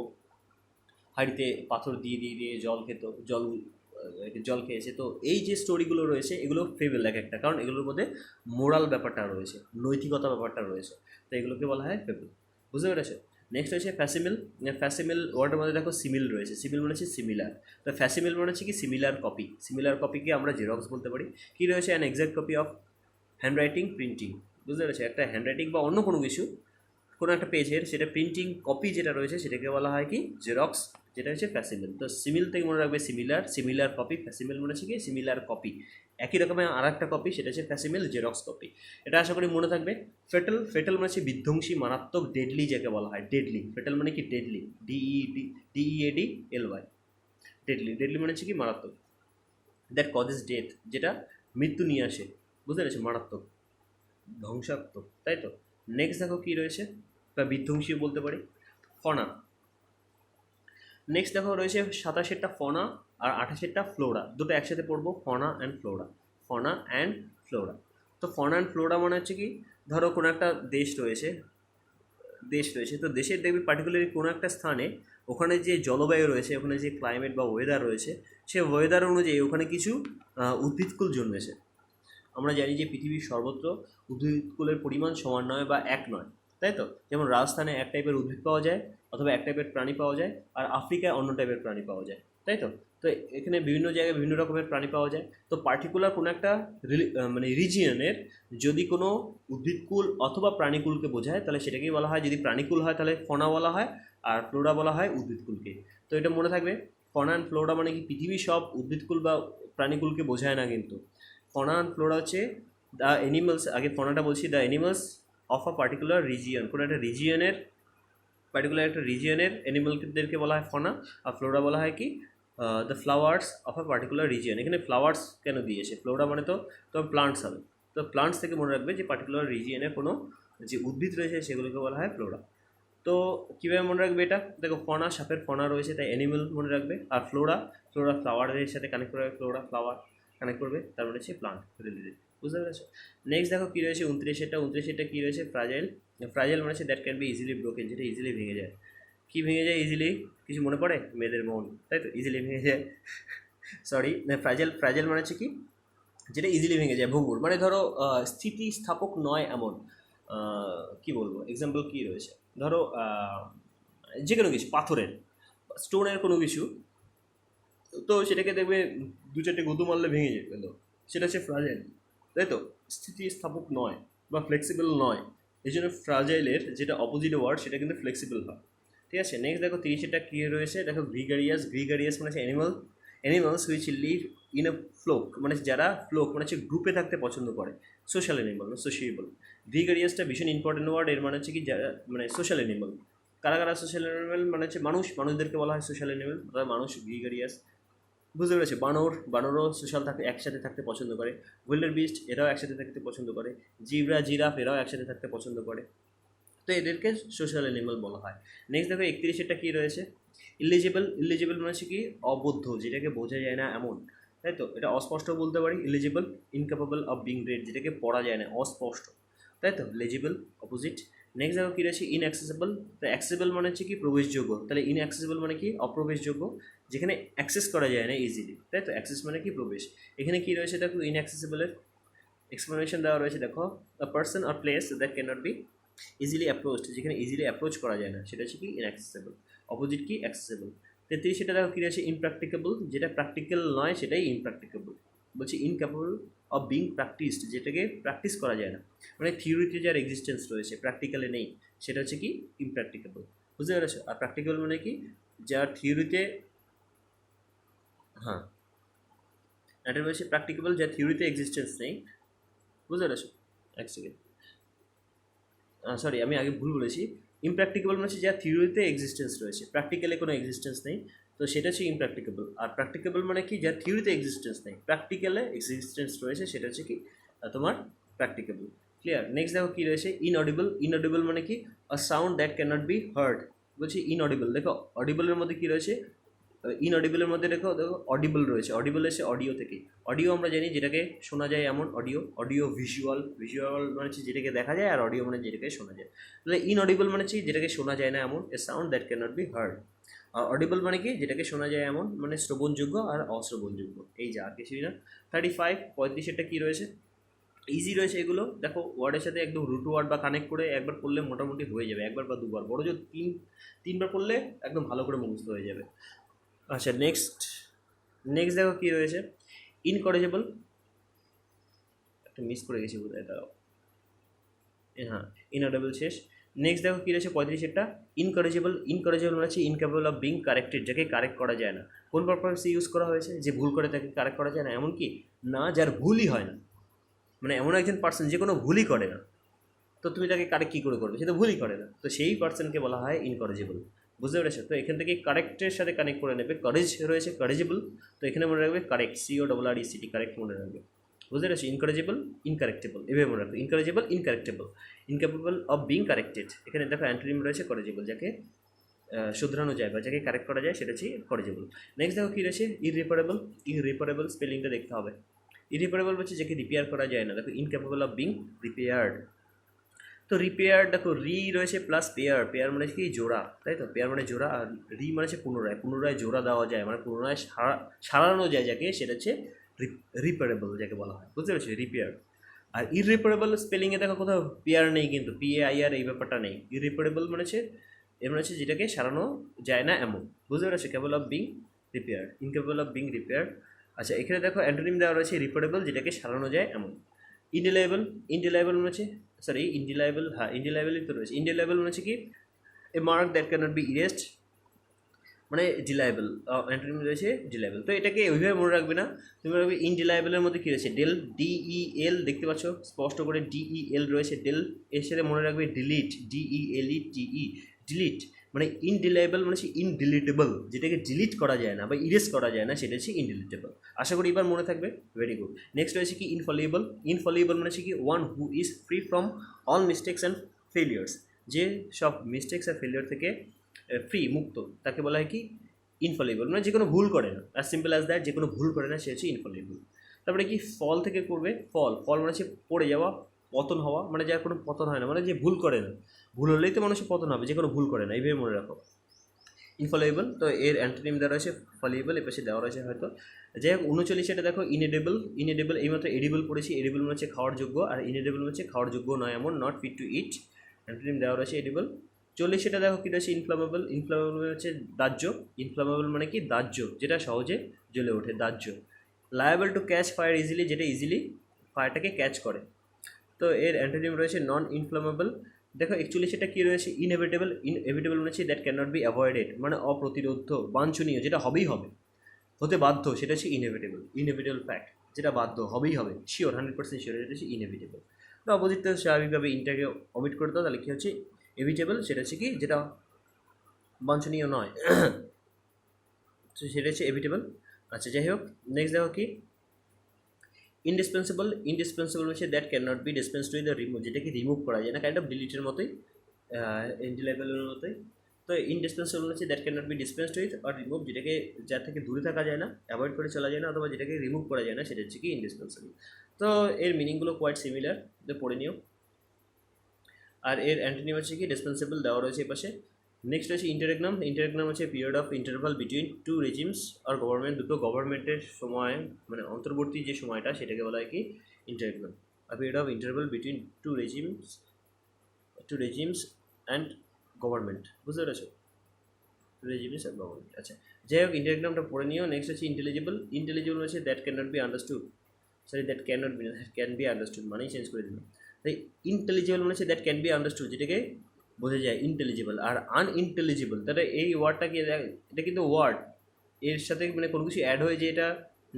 হাঁড়িতে পাথর দিয়ে দিয়ে দিয়ে জল খেত, জল খেয়েছে। তো এই যে স্টোরিগুলো রয়েছে এগুলো ফেবেল এক একটা, কারণ এগুলোর মধ্যে মোরাল ব্যাপারটা রয়েছে, নৈতিকতা ব্যাপারটা রয়েছে, তো এগুলোকে বলা হয় ফেবেল। বুঝতে পেরেছো? নেক্সট হচ্ছে ফ্যাসিমিল। ফ্যাসিমিল ওয়ার্ডের মধ্যে দেখো সিমিল রয়েছে। সিমিল মানে হচ্ছে সিমিলার, তো ফ্যাসিমিল মানে হচ্ছে কি? Similar copy. সিমিলার কপিকে আমরা জেরক্স বলতে পারি। কী রয়েছে? An exact copy of handwriting, printing. বুঝতে পেরেছো? একটা হ্যান্ডরাইটিং বা অন্য কোনো কিছু, কোনো একটা পেজের সেটা প্রিন্টিং কপি যেটা রয়েছে সেটাকে বলা হয় কি? জেরক্স, যেটা হচ্ছে ফ্যাসিমিল। তো সিমিল থেকে মনে রাখবে সিমিলার, সিমিলার কপি। ফ্যাসিমিল মনে হচ্ছে কি? সিমিলার কপি, একই রকমের আর একটা কপি, সেটা হচ্ছে ফ্যাসিমিল, জেরক্স কপি। এটা আশা করি মনে থাকবে। ফেটেল। ফেটেল মানে হচ্ছে বিধ্বংসী, মারাত্মক, ডেডলি যাকে বলা হয়, ডেডলি। ফেটেল মানে কি? Deadly, DEADLY, deadly. ডেডলি মানে হচ্ছে কি? মারাত্মক। দ্যাট কজেস ডেথ, যেটা মৃত্যু নিয়ে আসে। বুঝতে পেরেছো? মারাত্মক, ধ্বংসাত্মক, তাই তো। নেক্সট দেখো কী রয়েছে, বা বিধ্বংসী বলতে পারি, ফনা। নেক্সট দেখো রয়েছে 27টা ফনা আর 28টা ফ্লোরা। দুটো একসাথে পড়বো, fauna and flora. Fauna and flora. তো ফনা অ্যান্ড ফ্লোরা মানে হচ্ছে কি? ধরো কোনো একটা দেশ রয়েছে, তো দেশের দেখবি পার্টিকুলারলি কোনো একটা স্থানে ওখানে যে জলবায়ু রয়েছে, ওখানে যে ক্লাইমেট বা ওয়েদার রয়েছে, সে ওয়েদার অনুযায়ী ওখানে কিছু উদ্ভিদকুল জন্মেছে। আমরা জানি যে পৃথিবীর সর্বত্র উদ্ভিদকুলের পরিমাণ সমান নয় বা এক নয়, তাই তো। যেমন রাজস্থানে এক টাইপের উদ্ভিদ পাওয়া যায় অথবা এক টাইপের প্রাণী পাওয়া যায়, আর আফ্রিকায় অন্য টাইপের প্রাণী পাওয়া যায়, তাই তো। তো এখানে বিভিন্ন জায়গায় বিভিন্ন রকমের প্রাণী পাওয়া যায়। তো পার্টিকুলার কোনো একটা মানে রিজিয়নের যদি কোনো উদ্ভিদকুল অথবা প্রাণীকুলকে বোঝায় তাহলে সেটাকেই বলা হয়, যদি প্রাণীকুল হয় তাহলে ফনা বলা হয়, আর ফ্লোরা বলা হয় উদ্ভিদকুলকে। তো এটা মনে থাকবে। ফনা অ্যান্ড ফ্লোরা মানে কি? পৃথিবীর সব উদ্ভিদকুল বা প্রাণীকুলকে বোঝায় না কিন্তু। ফনা অ্যান্ড ফ্লোরা হচ্ছে দ্য অ্যানিমালস, আগে ফনাটা বলছি, the animals of a particular region. কোনো একটা রিজিয়নের, পার্টিকুলার একটা রিজিয়নের অ্যানিমালদেরকে বলা হয় ফনা। আর ফ্লোরা বলা হয় কি? The flowers of a particular region. এখানে ফ্লাওয়ার্স কেন দিয়েছে? ফ্লোরা মানে তো তোমার প্লান্টস হবে, তো প্লান্টস থেকে মনে রাখবে যে পার্টিকুলার রিজিয়নের কোনো যে উদ্ভিদ রয়েছে সেগুলোকে বলা হয় ফ্লোরা। তো কীভাবে মনে রাখবে এটা? দেখো, ফনা, সাপের ফনা রয়েছে তাই অ্যানিমেল মনে রাখবে, আর ফ্লোরা, ফ্লোরা ফ্লাওয়ারের সাথে কানেক্ট করবে, ফ্লোরা ফ্লাওয়ার কানেক্ট করবে, তার মানে হচ্ছে প্লান্ট রিলেটেড। বুঝতে পেরেছো? নেক্সট দেখো কী রয়েছে 29টা কী রয়েছে? ফ্রাজাইল। ফ্রাজাইল মানে হচ্ছে that can B easily broken, যেটা ইজিলি ভেঙে যায়। কী ভেঙে যায় ইজিলি? কিছু মনে পড়ে? মেয়েদের মন, তাই তো, ইজিলি ভেঙে যায়। Sorry, fragile. ফ্রাজাইল মানে হচ্ছে কি? যেটা ইজিলি ভেঙে যায়, ভঙ্গুর। মানে ধরো স্থিতিস্থাপক নয় এমন, কি বলবো, এক্সাম্পল কী রয়েছে? ধরো যে কোনো কিছু, পাথরের, স্টোনের কোনো কিছু, তো সেটাকে দেখবে 2-4টে গুঁতো মারলে ভেঙে যেতে গেল, সেটা হচ্ছে ফ্রাজাইল, তাই তো। স্থিতিস্থাপক নয় বা ফ্লেক্সিবল নয়, এই জন্য ফ্রাজাইলের যেটা অপোজিট ওয়ার্ড সেটা কিন্তু ফ্লেক্সিবল হয়। ঠিক আছে। নেক্সট দেখো 30টা কী রয়েছে, দেখো গ্রিগারিয়াস। গ্রিগারিয়াস মানে হচ্ছে animals which live in a flock, মানে যারা ফ্লোক মানে হচ্ছে গ্রুপে থাকতে পছন্দ করে, সোশ্যাল অ্যানিমাল, সোশিয়েবল। গ্রিগারিয়াসটা ভীষণ ইম্পর্টেন্ট ওয়ার্ড, এর মানে হচ্ছে কি? যারা মানে সোশ্যাল অ্যানিমাল। কারা কারা সোশ্যাল অ্যানিমাল? মানে হচ্ছে মানুষদেরকে বলা হয় সোশ্যাল অ্যানিমাল, অর্থাৎ মানুষ গ্রিগারিয়াস। বুঝতে পেরেছে? বানরও সোশ্যাল একসাথে থাকতে পছন্দ করে। উইল্ডার বিস্ট এরাও একসাথে থাকতে পছন্দ করে। জিরাফ এরাও একসাথে থাকতে পছন্দ করে, তো এদেরকে সোশ্যাল অ্যানিমাল বলা হয়। নেক্সট দেখো 31টা কী রয়েছে? ইলিজিবল। ইলিজিবল মানে হচ্ছে কি? অবদ্ধ, যেটাকে বোঝা যায় না এমন, তাই তো। এটা অস্পষ্ট বলতে পারি, eligible. Incapable of being red, যেটাকে পড়া যায় না, অস্পষ্ট, তাই তো। লেজিবল অপোজিট। নেক্সট দেখো কী রয়েছে ইনঅ্যাক্সেসেবল। তো অ্যাক্সেসেবল মানে হচ্ছে কি প্রবেশযোগ্য, তাহলে ইনঅ্যাক্সেসেবল মানে কি অপ্রবেশযোগ্য, যেখানে অ্যাক্সেস করা যায় না ইজিলি, তাই তো। অ্যাক্সেস মানে কি প্রবেশ। এখানে কী রয়েছে দেখো ইনঅ্যাক্সেসেবলের এক্সপ্লেনেশন দেওয়া রয়েছে, দেখো আ পার্সন আর place that can not be easily approached, যেখানে ইজিলি অ্যাপ্রোচ করা যায় না সেটা হচ্ছে কি ইনঅ্যাক্সেসেবল। অপোজিট কি অ্যাক্সেসেবল। 33 সেটা দেখো কী রয়েছে ইমপ্র্যাকটিকেবল, যেটা প্র্যাকটিক্যাল নয় সেটাই ইমপ্র্যাকটিকেবল। বলছি ইনক্যাপেবল অফ বিং প্র্যাকটিসড, যেটাকে প্র্যাকটিস করা যায় না, মানে থিওরিতে যার এক্সিস্টেন্স রয়েছে প্র্যাকটিক্যালে নেই, সেটা হচ্ছে কি ইমপ্র্যাকটিকেবল। বুঝতে পেরেছো। আর প্র্যাকটিক্যাল মানে কি যার থিওরিতে, হ্যাঁ এটা বলছে প্র্যাকটিকেবল যার থিওরিতে এক্সিস্টেন্স নেই। বুঝতে পেরেছো। এক সেকেন্ড, সরি আমি আগে ভুল বলেছি। ইমপ্র্যাকটিকেবল মানে হচ্ছে যার থিওরিতে এক্সিস্টেন্স রয়েছে, প্র্যাকটিক্যালে কোনো এক্সিস্টেন্স নেই, তো সেটা হচ্ছে ইমপ্র্যাকটিকেবল। আর প্র্যাকটিকেবল মানে কি যার থিওরিতে এক্সিস্টেন্স নেই, প্র্যাকটিক্যালে এক্সিস্টেন্স রয়েছে, সেটা হচ্ছে কি তোমার প্র্যাকটিকেবল। ক্লিয়ার। নেক্সট দেখো কী রয়েছে ইনঅডিবল। ইনঅডিবল মানে কি a sound that can not be heard. বলছি ইনঅডিবল, দেখো অডিবলের মধ্যে কী রয়েছে, ইনঅডিবলের মধ্যে দেখো দেখো অডিবল রয়েছে, অডিবল এসে অডিও থেকে। অডিও আমরা জানি যেটাকে শোনা যায় এমন অডিও, অডিও ভিজুয়াল, ভিজুয়াল মানে হচ্ছে যেটাকে দেখা যায়, আর অডিও মানে যেটাকে শোনা যায়। তাহলে ইনঅডিবল মানে হচ্ছে যেটাকে শোনা যায় না এমন, a sound that can not be heard. আর অডিবল মানে কি যেটাকে শোনা যায় এমন, মানে শ্রবণযোগ্য আর অশ্রবণযোগ্য, এই যা কিছুই না। 35 35 কী রয়েছে ইজি রয়েছে এগুলো। দেখো ওয়ার্ডের সাথে একদম রুট ওয়ার্ড বা কানেক্ট করে একবার পড়লে মোটামুটি হয়ে যাবে, একবার বা দুবার, বড় জোর তিনবার পড়লে একদম ভালো করে মুখস্থ হয়ে যাবে। আচ্ছা নেক্সট নেক্সট দেখো কী রয়েছে ইনকরেজেবল, একটা মিস করে গেছি বোধহয়, এটা হ্যাঁ ইনঅডিবল শেষ। নেক্সট দেখো কী রয়েছে 35 ইনকরেজেবল। ইনকরেজেবল মানে হচ্ছে ইনক্যাপেবল অফ বিং কারেক্টেড, যাকে কারেক্ট করা যায় না। কোন পারপাসে ইউজ করা হয়েছে, যে ভুল করে তাকে কারেক্ট করা যায় না, এমনকি না যার ভুলই হয় না, মানে এমন একজন পার্সন যে কোনো ভুলই করে না, তো তুমি তাকে কারেক্ট কী করে করবে, সে তো ভুলই করে না, তো সেই পার্সনকে বলা হয় ইনকরেজেবল। বুঝতে পেরেছো। তো এখান থেকে কারেক্টের সাথে কানেক্ট করে নেবে, করেজ রয়েছে করেজেবল, তো এখানে মনে রাখবে কারেক্ট, CORRECT, কারেক্ট মনে রাখবে। বুঝতে পেরেছো। ইনকরেজেবল ইনকারেক্টেবল, এভাবে মনে রাখবে, ইনকরেজেবল ইনকারেক্টেবল, ইনক্যাপেবল অফ বিং কারেক্টেড। এখানে দেখো অ্যান্টোনিম রয়েছে করেজেবল, যাকে শুধরানো যায় বা যাকে কারেক্ট করা যায় সেটা হচ্ছে করেজেবল। নেক্সট দেখো কী রয়েছে ইররিপারেবল। ইররিপারেবল স্পেলিংটা দেখতে হবে। ইররিপারেবল হচ্ছে যাকে রিপেয়ার করা যায় না, দেখো ইনক্যাপেবল অফ বিং রিপেয়ার্ড। তো রিপেয়ার দেখো রি রয়েছে প্লাস পেয়ার, পেয়ার মানে কি জোড়া, তাই তো, পেয়ার মানে জোড়া, আর রি মানে হচ্ছে পুনরায়, পুনরায় জোড়া দেওয়া যায়, মানে পুনরায় সারানো যায় যাকে, সেটা হচ্ছে রিপেয়ারেবল যাকে বলা হয়। বুঝতে পেরেছি রিপেয়ার। আর ইররিপেয়ারেবল স্পেলিংয়ে দেখো কোথাও পেয়ার নেই, কিন্তু PAIR এই ব্যাপারটা নেই। ইররিপেয়ারেবল মানে হচ্ছে এর মানে হচ্ছে যেটাকে সারানো যায় না এমন। বুঝতে পেরেছো। Capable of being repaired, incapable of being repaired. আচ্ছা এখানে দেখো অ্যান্টোনিম দেওয়া রয়েছে রিপেয়ারেবল, যেটাকে সারানো যায় এমন। ইনডিলাইবল। ইনডিলাইবল মানে হচ্ছে সরি ইনডিলাইবল, হ্যাঁ ইনডিলাইবলই তো রয়েছে। ইনডিলাইবল মানে হচ্ছে কি a mark that can not be erased, মানে ডিলাইবল, অ্যান্টোনিম রয়েছে ডিলাইবল। তো এটাকে ওইভাবে মনে রাখবে না, তুমি রাখবে ইনডিলাইবলের মধ্যে কী রয়েছে DEL, দেখতে পাচ্ছ স্পষ্ট করে DEL রয়েছে, ডেল। এর সাথে মনে রাখবে ডিলিট, DELETE, ডিলিট, মানে ইনডিলাইবল মানে হচ্ছে ইনডিলিটেবল, যেটাকে ডিলিট করা যায় না বা ইরেজ করা যায় না, সেটা হচ্ছে ইনডিলিটেবল। আশা করি এবার মনে থাকবে, ভেরি গুড। নেক্সট রয়েছে কি ইনফলিবল। ইনফলিবল মানে হচ্ছে কি one who is free from all mistakes and failures, যে সব মিস্টেক্স আর ফেলিয়ার থেকে ফ্রি, মুক্ত, তাকে বলা হয় কি ইনফলিবল, মানে যে কোনো ভুল করে না, অ্যাজ সিম্পল অ্যাজ দ্যাট, যে কোনো ভুল করে না সে হচ্ছে ইনফলিবল। তারপরে কি ফল থেকে করবে, ফল, ফল মানে হচ্ছে পড়ে যাওয়া, পতন হওয়া, মানে যার কোনো পতন হয় না, মানে যে ভুল করে না, ভুল হলেই তো মানুষের পতন হবে, যে কোনো ভুল করে না, এইভাবে মনে রাখো ইনফলিবল। তো এর অ্যান্টোনিম দেওয়া রয়েছে ফলিবল, এর পাশে দেওয়া রয়েছে হয়তো। যাই হোক 39 এটা দেখো ইনএডিবল। ইনএডিবল এইমাত্র এডিবল পড়েছি, এডিবল মানে হচ্ছে খাওয়ার যোগ্য, আর ইনএডিবল মানে হচ্ছে খাওয়ার যোগ্য নয় এমন, not fit to eat, antonym দেওয়া রয়েছে এডিবল। 40 এটা দেখো কী রয়েছে ইনফ্লামেবল। ইনফ্লামেবল হচ্ছে দাহ্য। ইনফ্লামেবল মানে কি দাহ্য, যেটা সহজে জ্বলে ওঠে, দাহ্য। Liable to catch fire easily, যেটা ইজিলি ফায়ারটাকে ক্যাচ করে। তো এর অ্যান্টোনিম রয়েছে নন ইনফ্লামেবল। দেখো 41 এটা কী রয়েছে ইনএভিটেবল। ইনএভিটেবল মানে হচ্ছে that can not be avoided, মানে অপ্রতিরোধ্য, বাঞ্ছনীয়, যেটা হবেই হবে, হতে বাধ্য, সেটা হচ্ছে ইনএভিটেবল। ইনএভিটেবল ফ্যাক্ট, যেটা বাধ্য হবেই হবে, শিওর, 100% শিওর, এটা হচ্ছে ইনএভিটেবল। তো অপোজিট তো স্বাভাবিকভাবে ইনটাকে অমিট করে দাও, তাহলে কী হচ্ছে এভিটেবল, সেটা হচ্ছে কি যেটা বাঞ্ছনীয় নয়, তো সেটা হচ্ছে এভিটেবল। আচ্ছা যাই হোক নেক্সট দেখো কি ইন্ডিসপেন্সেবল। ইন্ডিসপেন্সেবল হচ্ছে that can not be dispensed with the remove, যেটাকে রিমুভ করা যায় না, কাইন্ড অফ ডিলিটের মতোই, ইনডিলাইবলের মতোই। তো ইনডিসপেন্সেবল হচ্ছে that can not be dispensed with আর রিমুভ, যেটাকে যার থেকে দূরে থাকা যায় না, অ্যাভয়েড করে চলা যায় না, অথবা যেটাকে রিমুভ করা যায় না, সেটা হচ্ছে কি ইন্ডিসপেন্সেবল। তো এর মিনিংগুলো কোয়াইট সিমিলার, তো পড়ে নিও। আর এর অ্যান্টোনিম হচ্ছে কি রেসপন্সিবল দেওয়া রয়েছে এপাশে। নেক্সট হচ্ছে ইন্টারেগনাম। ইন্টারেগনাম হচ্ছে period of interval between two regimes আর গভর্নমেন্ট, দুটো গভর্নমেন্টের সময় মানে অন্তর্বর্তী যে সময়টা সেটাকে বলা হয় কি ইন্টারেগনাম। আর period of interval between two regimes and government, বুঝতে পেরেছো? Regimes and government. আচ্ছা, যাই হোক ইন্টারেগনামটা পড়ে নিও। নেক্সট হচ্ছে ইন্টেলিজিবল। ইন্টেলিজিবল হচ্ছে that can not be understood, sorry that can not be, can be understood মানেই চেঞ্জ করে দিলাম। তাই ইন্টেলিজিবল মানে হচ্ছে দ্যাট ক্যান বি আন্ডারস্টুড, যেটাকে বোঝা যায় ইন্টেলিজিবল। আর আনইন্টেলিজিবল, তাহলে এই ওয়ার্ডটা কি, এটা কিন্তু ওয়ার্ড, এর সাথে মানে কোনো কিছু অ্যাড হয়ে যে এটা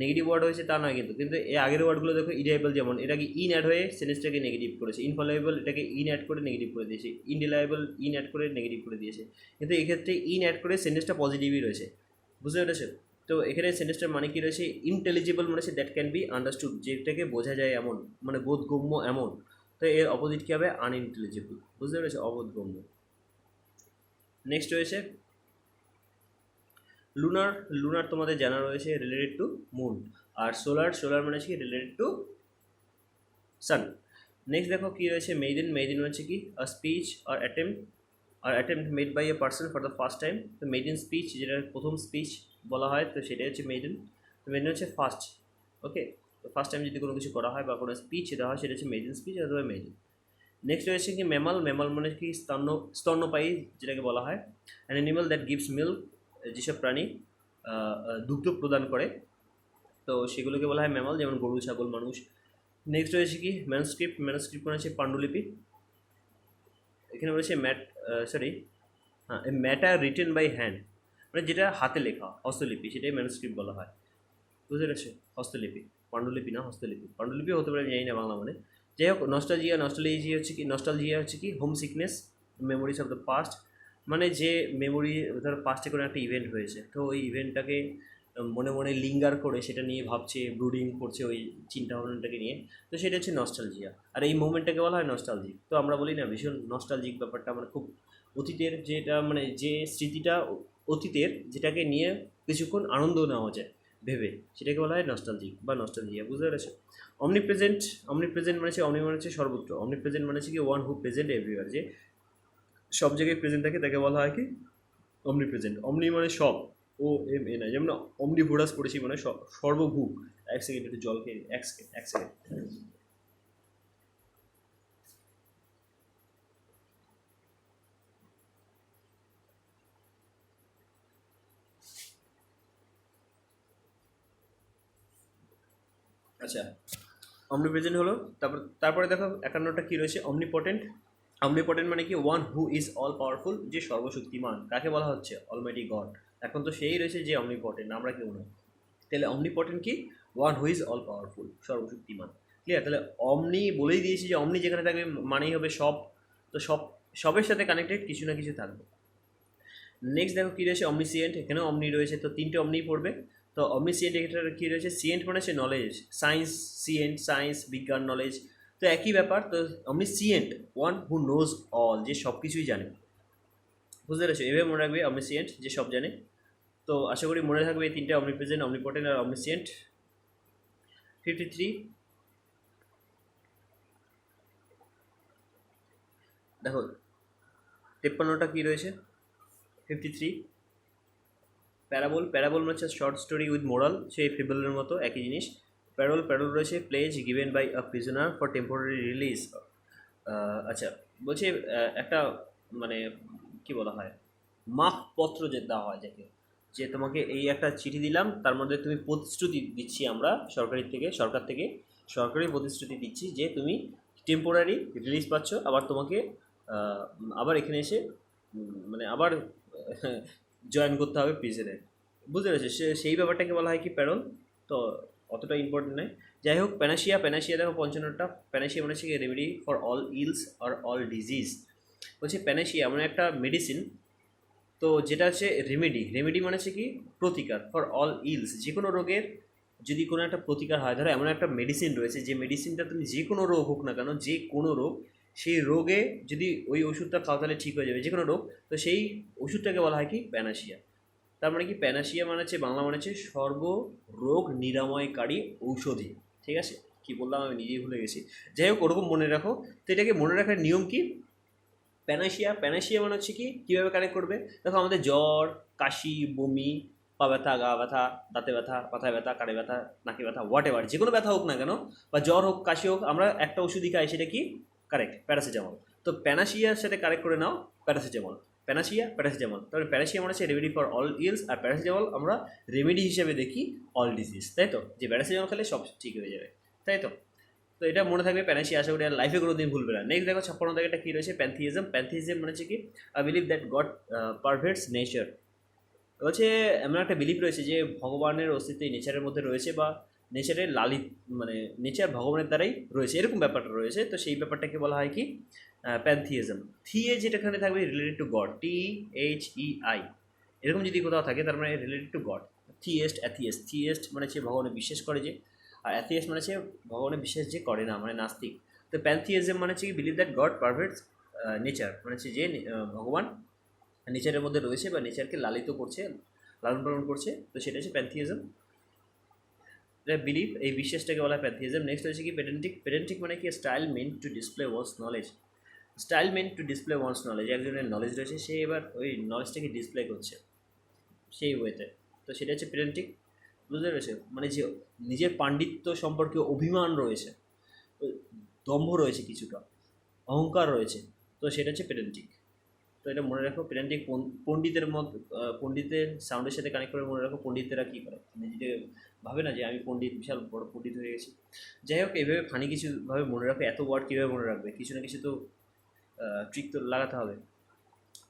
নেগেটিভ ওয়ার্ড হয়েছে তা নয় কিন্তু। কিন্তু এই আগের ওয়ার্ডগুলো দেখো, ইরিয়াবল যেমন এটাকে ইন অ্যাড হয়ে সেন্টেন্সটাকে নেগেটিভ করেছে, ইনফলেবল এটাকে ইন অ্যাড করে নেগেটিভ করে দিয়েছে, ইনরিলায়েবল ইন অ্যাড করে নেগেটিভ করে দিয়েছে। কিন্তু এক্ষেত্রে ইন অ্যাড করে সেন্টেন্সটা পজিটিভই রয়েছে, বুঝতে পেরেছো? তো এখানে সেন্টেন্সটার মানে কী রয়েছে, ইন্টেলিজিবল মানে হচ্ছে দ্যাট ক্যান বি আন্ডারস্টুড, যেটাকে বোঝা যায় এমন, মানে বোধগম্য এমন। তো এর অপোজিট কী হবে, আনইন্টেলিজিবল, বুঝতে পেরেছো? অবোধগম্য। নেক্সট রয়েছে লুনার। লুনার তোমাদের জানা রয়েছে রিলেটেড টু মুন। আর সোলার, সোলার মানে হচ্ছে কি রিলেটেড টু সান। নেক্সট দেখো কী রয়েছে মেইডেন। মেইডেন হচ্ছে কি a speech or attempt made by a person for the first time. তো মেইডেন স্পিচ, যেটা প্রথম স্পিচ বলা হয়, তো সেটাই হচ্ছে মেইডেন। তো মেইডেন হচ্ছে ফার্স্ট, ওকে। তো ফার্স্ট টাইম যদি কোনো কিছু করা হয় বা কোনো স্পিচ দেওয়া হয় সেটা হচ্ছে মেইডেন স্পিচ অথবা মেইডেন। নেক্সট রয়েছে কি ম্যামাল। ম্যামাল মানে কি স্তন্যপায়ী, যেটাকে বলা হয় an animal that gives milk, যেসব প্রাণী দুগ্ধ প্রদান করে, তো সেগুলোকে বলা হয় ম্যামাল, যেমন গরু, ছাগল, মানুষ। নেক্সট রয়েছে কি ম্যানুস্ক্রিপ্ট। ম্যানুস্ক্রিপ্ট মানে হচ্ছে পাণ্ডুলিপি। এখানে বলেছে ম্যাটার রিটেন বাই হ্যান্ড, মানে যেটা হাতে লেখা, হস্তলিপি, সেটাই ম্যানুস্ক্রিপ্ট বলা হয়, বুঝতে পেরেছো? হস্তলিপি, পাণ্ডুলিপি না হস্তলিপি। পাণ্ডুলিপি হতে পারে, জানি না বাংলা মানে। যাই হোক, নস্টালজিয়া হচ্ছে কি home sickness, memories of the past, মানে যে মেমোরি, ধরো পাস্টে কোনো একটা ইভেন্ট হয়েছে, তো ওই ইভেন্টটাকে মনে মনে লিঙ্গার করে সেটা নিয়ে ভাবছে, ব্রুডিং করছে ওই চিন্তা ভাবনাটাকে নিয়ে, তো সেটা হচ্ছে নস্টালজিয়া। আর এই মুভমেন্টটাকে বলা হয় নস্টালজিক। তো আমরা বলি না ভীষণ নস্টালজিক ব্যাপারটা, মানে খুব অতীতের যেটা, মানে যে স্মৃতিটা অতীতের, যেটাকে নিয়ে কিছুক্ষণ আনন্দ নেওয়া যায় ভেবে, সেটাকে বলা হয় নস্টালজিক বা নস্টালজিয়া, বুঝতে পেরেছো? অমনিপ্রেজেন্ট। অমনিপ্রেজেন্ট মানে হচ্ছে, অমনি মানে হচ্ছে সর্বত্র, অমনিপ্রেজেন্ট মানে হচ্ছে কি ওয়ান হু প্রেজেন্ট এভরিওয়ার, যে সব জায়গায় প্রেজেন্ট থাকে তাকে বলা হয় কি অমনিপ্রেজেন্ট। অমনি মানে সব, ও এম এ নাই, যেমন অমনিভোরাস পড়েছি মানে সর্বভূক। এক সেকেন্ড একটু জল খেয়ে এক সেকেন্ড। আচ্ছা, অমনিপ্রেজেন্ট হলো। তারপরে দেখো 51টা কী রয়েছে, অমনিপটেন্ট। অমনিপটেন্ট মানে কি one who is all powerful, যে সর্বশক্তিমান। কাকে বলা হচ্ছে, অলমাইটি গড। এখন তো সেই রয়েছে যে অমনিপটেন্ট, আমরা কেউ নয়। তাহলে অমনিপটেন্ট কি, one who is all powerful, সর্বশক্তিমান। ক্লিয়ার? তাহলে অমনি বলেই দিয়েছি যে অমনি যেখানে থাকবে মানেই হবে সব, তো সবের সাথে কানেক্টেড কিছু না কিছু থাকবে। নেক্সট দেখো কী রয়েছে, অমনিসিয়েন্ট। এখানেও অমনি রয়েছে, তো তিনটে অমনিই পড়বে। তো অমনিসিয়েন্ট এখানে কী রয়েছে, সিয়েন্ট মানে হচ্ছে নলেজ, সায়েন্স বিজ্ঞান, নলেজ, তো একই ব্যাপার। তো অমনিসিয়েন্ট ওয়ান হু নোজ অল, যে সব কিছুই জানে, বুঝতে পেরেছো? এভাবে মনে রাখবে অমনিসিয়েন্ট, যে সব জানে। তো আশা করি মনে থাকবে এই তিনটে, অমনিপ্রেজেন্ট, অমনিপটেন্ট আর অমনিসিয়েন্ট। 53 দেখো 53টা কী রয়েছে, 53 প্যারাবল। প্যারাবল মানে হচ্ছে শর্ট স্টোরি উইথ মোরাল, সেই ফেবলের মতো একই জিনিস। প্যারল রয়েছে pledge given by a prisoner for temporary release. আচ্ছা, বলছে একটা মানে কি বলা হয়, মাপপত্র যে দেওয়া হয় যাকে, যে তোমাকে এই একটা চিঠি দিলাম, তার মধ্যে তুমি প্রতিশ্রুতি দিচ্ছি আমরা সরকার থেকে সরকারি প্রতিশ্রুতি দিচ্ছি যে তুমি টেম্পোরারি রিলিজ পাচ্ছ, আবার তোমাকে আবার এখানে এসে মানে আবার জয়েন করতে হবে প্রিজনে, বুঝতে পেরেছি? সেই ব্যাপারটাকে বলা হয় কি প্যারল। তো অতটা ইম্পর্টেন্ট নয়। যাই হোক, প্যানাসিয়া দেখো 55টা। প্যানাসিয়া মানে হচ্ছে রেমেডি ফর অল ইলস আর অল ডিজিজ। বলছে প্যানাসিয়া মানে একটা মেডিসিন, তো যেটা হচ্ছে রেমেডি মানে হচ্ছে কি প্রতিকার, ফর অল ইলস, যে কোনো রোগের যদি কোনো একটা প্রতিকার হয়। ধরো এমন একটা মেডিসিন রয়েছে, যে মেডিসিনটা তুমি যে কোনো রোগ হোক না কেন, যে কোনো রোগ, সেই রোগে যদি ওই ওষুধটা খাও তাহলে ঠিক হয়ে যাবে, যে কোনো রোগ। তো সেই ওষুধটাকে বলা হয় কি প্যানাসিয়া। তার মানে কি প্যানাসিয়া মানে হচ্ছে বাংলা মানে হচ্ছে সর্বরোগ নিরাময়কারী ঔষধি। ঠিক আছে, কি বললাম আমি নিজেই ভুলে গেছি। যাই হোক, ওরকম মনে রাখো। তো এটাকে মনে রাখার নিয়ম কি, প্যানাসিয়া মানে হচ্ছে কি কীভাবে কানেক্ট করবে, দেখো আমাদের জ্বর, কাশি, বমি, পা ব্যথা, গা ব্যথা, দাঁতে ব্যথা, মাথায় ব্যথা, কানে ব্যথা, নাকে ব্যথা, হোয়াট এভার যে কোনো ব্যথা হোক না কেন, বা জ্বর হোক, কাশি হোক, আমরা একটা ওষুধই খাই, সেটা কি কারেক্ট প্যারাসিটামল। তো প্যানাসিয়ার সাথে কারেক্ট করে নাও প্যারাসিটামল, প্যারাসিটামল। তাহলে প্যারাসিয়া মানে হচ্ছে রেমেডি ফর অল ইলস, আর প্যারাসিটামল আমরা রেমেডি হিসেবে দেখি অল ডিজিজ, তাই তো, যে প্যারাসিটামল খেলে সব ঠিক হয়ে যাবে, তাই তো। তো এটা মনে থাকবে প্যানাসিয়া, আশা করি আর লাইফে কোনো দিন ভুলবে না। নেক্সট দেখো 56 থেকে একটা কী রয়েছে, প্যান্থিজম মানে হচ্ছে কি I believe that God pervades nature. হচ্ছে এমন একটা বিলিভ রয়েছে যে ভগবানের অস্তিত্ব নেচারের মধ্যে রয়েছে, বা নেচারের লালিত, মানে নেচার ভগবানের দ্বারাই রয়েছে, এরকম ব্যাপারটা রয়েছে। তো সেই ব্যাপারটাকে বলা হয় কি প্যান্থিজম। থিয়ে যেটাখানে থাকবে রিলেটেড টু গড, THEI, এরকম যদি কোথাও থাকে তার মানে রিলেটেড টু গড। থিয়েস্ট মানে হচ্ছে ভগবানে বিশ্বাস করে যে, আর অ্যাথিয়েস্ট মানে হচ্ছে ভগবানে বিশ্বাস যে করে না, মানে নাস্তিক। তো প্যান্থিজম মানে হচ্ছে কি believe that God pervades nature, মানে হচ্ছে যে ভগবান নেচারের মধ্যে রয়েছে বা নেচারকে লালিত করছে, লালন পালন করছে, তো সেটা হচ্ছে প্যান্থিজম। এটা বিলিভ, এই বিশ্বাসটাকে বলা হয় প্যান্থিজম। নেক্সট হচ্ছে কি পেডেন্টিক মানে কি style meant to display one's knowledge, একজনের নলেজ রয়েছে, সে এবার ওই নলেজটাকে ডিসপ্লে করছে সেই ওয়েতে, তো সেটা হচ্ছে পেডেন্টিক। বুঝতে পেরেছে, মানে যে নিজের পাণ্ডিত্য সম্পর্কে অভিমান রয়েছে, দম্ভ রয়েছে, কিছুটা অহংকার রয়েছে, তো সেটা হচ্ছে পেডেন্টিক। তো এটা মনে রাখো, পেডেন্টিক পণ্ডিতের মধ্যে, পণ্ডিতের সাউন্ডের সাথে কানেক্ট করে মনে রাখো পণ্ডিতেরা কী করে, নিজেকে ভাবে না যে আমি পণ্ডিত, বিশাল বড় পণ্ডিত হয়ে গেছি। যাই হোক, এইভাবে ফানি কিছুভাবে মনে রাখো, এত ওয়ার্ড কীভাবে মনে রাখবে, কিছু না কিছু তো ট্রিক তো লাগাতে হবে।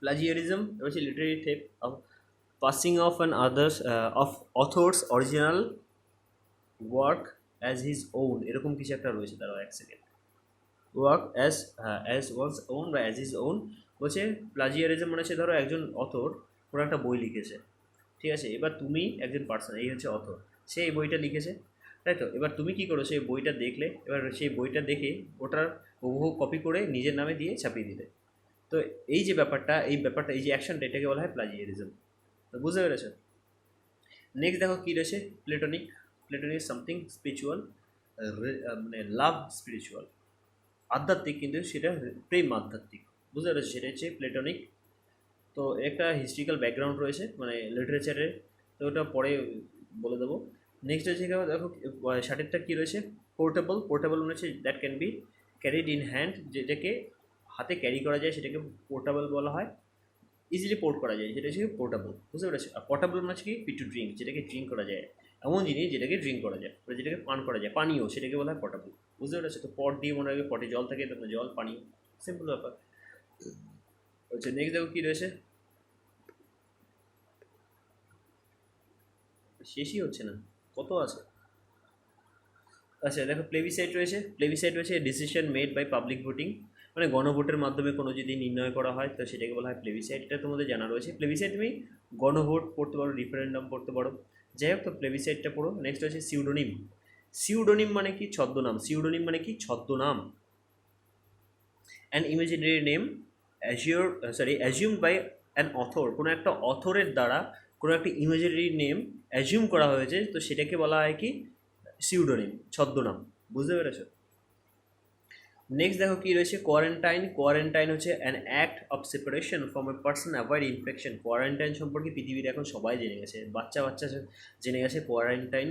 প্লাজিয়ারিজম হচ্ছে literary theft of passing off an others of authors original work as his own, এরকম কিছু একটা রয়েছে, তারা এক second, work as one's own বা অ্যাজ হিজ ওন। বলছে প্লাজিয়ারিজম মানে হচ্ছে ধরো একজন অথর কোনো একটা বই লিখেছে, ঠিক আছে, এবার তুমি একজন পার্সন, এই হচ্ছে অথর, সে এই বইটা লিখেছে, তাই তো। এবার তুমি কী করো, সেই বইটা দেখলে, এবার সেই বইটা দেখে ওটার হুবহু কপি করে নিজের নামে দিয়ে ছাপিয়ে দিলে। তো এই যে ব্যাপারটা, এই যে অ্যাকশনটা, এটাকে বলা হয় প্লাজিয়ারিজম। তো বুঝতে পেরেছো? নেক্সট দেখো কী রয়েছে, প্লেটনিক সামথিং স্পিরিচুয়াল, মানে লাভ স্পিরিচুয়াল, আধ্যাত্মিক, কিন্তু সেটা প্রেম আধ্যাত্মিক। বুঝতে পেরেছো, সেটা হচ্ছে প্লেটনিক। তো একটা হিস্ট্রিক্যাল ব্যাকগ্রাউন্ড রয়েছে মানে লিটারেচারে, তো ওটা পরে বলে দেবো। নেক্সট হচ্ছে দেখো শার্টেরটা কী রয়েছে, পোর্টেবল মানে হচ্ছে that can be carried in hand, যেটাকে হাতে ক্যারি করা যায় সেটাকে পোর্টেবল বলা হয়, ইজিলি পোর্ট করা যায়, যেটা হচ্ছে পোর্টেবল। বুঝতে পেরেছো? আর পোর্টেবল মানে হচ্ছে কি ফিট টু ড্রিঙ্ক, যেটাকে ড্রিঙ্ক করা যায়, এমন জিনিস যেটাকে ড্রিঙ্ক করা যায়, যেটাকে পান করা যায়, পানীয়, সেটাকে বলা হয় পোর্টেবল। বুঝতে পেরেছো? তো পট দিয়ে মনে রাখবে, পটে জল থাকে, তখন জল, পানীয়, সিম্পল ব্যাপার হচ্ছে। নেক্সট দেখো কী রয়েছে, শেষই হচ্ছে না, কত আছে। আচ্ছা দেখো, প্লেবিসাইট রয়েছে decision made by public voting, মানে গণভোটের মাধ্যমে কোনো যদি নির্ণয় করা হয় তো সেটাকে বলা হয় প্লেবিসাইট। এটা তোমাদের জানা রয়েছে, প্লেবিসাইট তুমি গণভোট পড়তে পারো, রিফারেন্ডাম পড়তে পারো, যাই হোক। তো প্লেবিসাইটটা পড়ো। নেক্সট হচ্ছে সিউডোনিম মানে কি ছদ্মনাম, an imaginary name assumed by an author, কোনো একটা অথরের দ্বারা কোনো একটা ইমাজিনারি নেম অ্যাজিউম করা হয়েছে, তো সেটাকে বলা হয় কি সিউডোনিম, ছদ্মনাম। বুঝতে পেরেছো? নেক্সট দেখো কী রয়েছে, কোয়ারেন্টাইন হচ্ছে an act of separation from a person avoid infection. Quarantine সম্পর্কে পৃথিবীর এখন সবাই জেনে গেছে, বাচ্চা জেনে গেছে কোয়ারেন্টাইন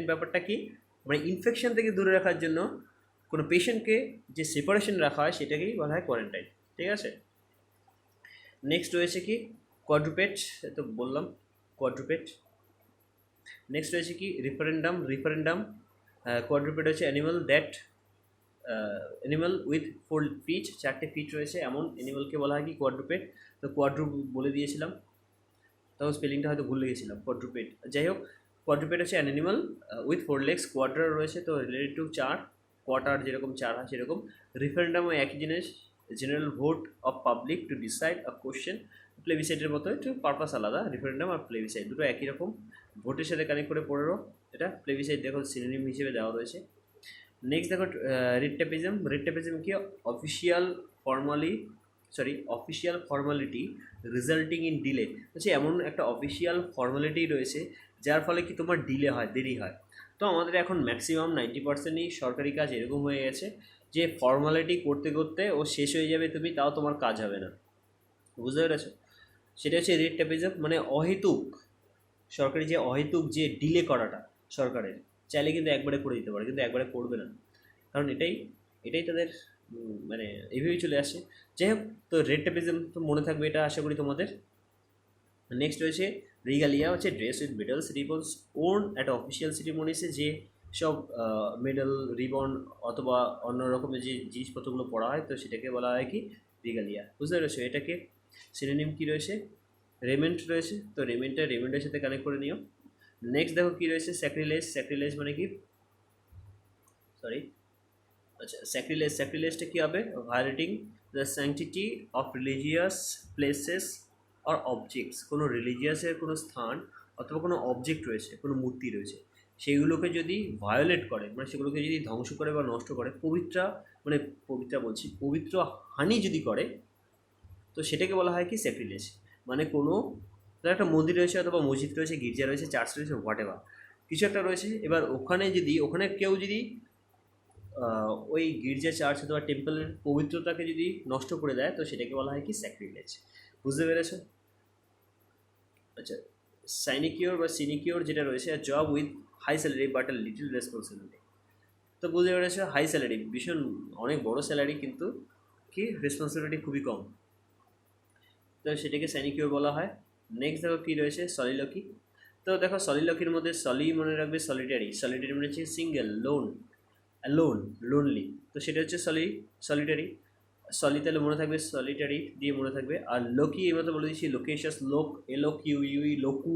ব্যাপারটা কি, মানে ইনফেকশন থেকে দূরে রাখার জন্য কোনো পেশেন্টকে যে সেপারেশন রাখা হয় সেটাকেই বলা হয় কোয়ারেন্টাইন, ঠিক আছে। নেক্সট রয়েছে কি কোয়াড্রুপেড, তো বললাম কোয়াড্রুপেড। নেক্সট রয়েছে কি রিফারেন্ডাম, কোয়াড্রুপেড হচ্ছে অ্যানিমাল উইথ 4 ফিট, 4টে ফিট রয়েছে এমন অ্যানিমালকে বলা হয় কি কোয়াড্রুপেড। তো কোয়াড্রু বলে দিয়েছিলাম, তাও স্পেলিংটা হয়তো ভুলে গেছিলাম, কোয়াড্রুপেড। যাই হোক, কোয়াড্রুপেড হচ্ছে অ্যান অ্যানিমাল উইথ 4 legs, কোয়াড্রার রয়েছে, তো রিলেটেড টু কোয়ার্টার, যেরকম 4 হয় সেরকম। রিফারেন্ডাম একই জিনিস, general vote of public to decide a question. প্লেবিসাইডের মতো একটু পারপাস আলাদা, রিফারেন্ডাম আর প্লেবিসাইড দুটো একই রকম, ভোটের সাথে কানেক্ট করে পড়েরও। এটা প্লেবিসাইড দেখো সিনোনিম হিসেবে দেওয়া রয়েছে। নেক্সট দেখো রিট কি official formality resulting in delay, হচ্ছে এমন একটা অফিসিয়াল ফর্মালিটি রয়েছে যার ফলে কি তোমার ডিলে হয়, দেরি হয়। তো তো আমাদের এখন ম্যাক্সিমাম 90%ই সরকারি কাজ এরকম হয়ে গেছে যে ফর্মালিটি করতে করতে ও শেষ হয়ে যাবে, তুমি তাও তোমার কাজ হবে না। বুঝতে পেরেছো? সেটা হচ্ছে রেড টেপিজম, মানে অহেতুক সরকারি যে অহেতুক যে ডিলে করাটা সরকারের, চাইলে কিন্তু একবারে করে দিতে পারে, কিন্তু একবারে করবে না, কারণ এটাই এটাই তাদের মানে এভাবেই চলে আসে। যাই হোক, তো রেড টেপিজম তো মনে থাকবে, এটা আশা করি তোমাদের। নেক্সট রয়েছে রিগালিয়া, হচ্ছে dress with medals ribbons worn at official সিরিমনিসে যে সব মেডেল রিবন অথবা অন্য রকমের যে জিনিসপত্রগুলো পড়া হয়, তো সেটাকে বলা হয় কি রিগালিয়া। বুঝতে পেরেছো? এটাকে সিনোনিম কী রয়েছে? রেমেন্ট রয়েছে, তো রেমেন্টের সাথে কানেক্ট করে নিও। নেক্সট দেখো কী রয়েছে? স্যাক্রিলেজ। স্যাক্রিলেজ মানে কি, সরি, আচ্ছা, স্যাক্রিলেজটা কী হবে? Violating the sanctity of religious places আর অবজেক্টস। কোনো রিলিজিয়াসের কোনো স্থান অথবা কোনো অবজেক্ট রয়েছে, কোনো মূর্তি রয়েছে, সেগুলোকে যদি ভায়োলেট করে, মানে সেগুলোকে যদি ধ্বংস করে বা নষ্ট করে, পবিত্র হানি যদি করে, তো সেটাকে বলা হয় কি স্যাক্রিলেজ। মানে কোনো একটা মন্দির রয়েছে অথবা মসজিদ রয়েছে, গির্জা রয়েছে, চার্চ রয়েছে, হোয়াট এভার কিছু একটা রয়েছে, এবার ওখানে কেউ যদি ওই গির্জা, চার্চ অথবা টেম্পলের পবিত্রতাকে যদি নষ্ট করে দেয়, তো সেটাকে বলা হয় কি স্যাক্রিলেজ। বুঝতে পেরেছো? আচ্ছা, সাইনিকিওর বা সিনিকিওর যেটা রয়েছে, job with high salary but a little responsibility. তো বুঝতে পেরেছো, হাই স্যালারি, ভীষণ অনেক বড় স্যালারি, কিন্তু কি রেসপন্সিবিলিটি খুবই কম, তো সেটাকে সাইনিকিওর বলা হয়। নেক্সট দেখো কী রয়েছে? সলিলকি। তো দেখো সলিলকির মধ্যে সলি মনে রাখবে সলিটারি মানে হচ্ছে সিঙ্গেল, লোনলি, তো সেটা হচ্ছে সলিটারি। সলি তাহলে মনে থাকবে সলিটারি দিয়ে মনে থাকবে। আর লোকি এর মধ্যে বলে দিচ্ছি লোকেশাস, লোক, LOQUE, লোকু,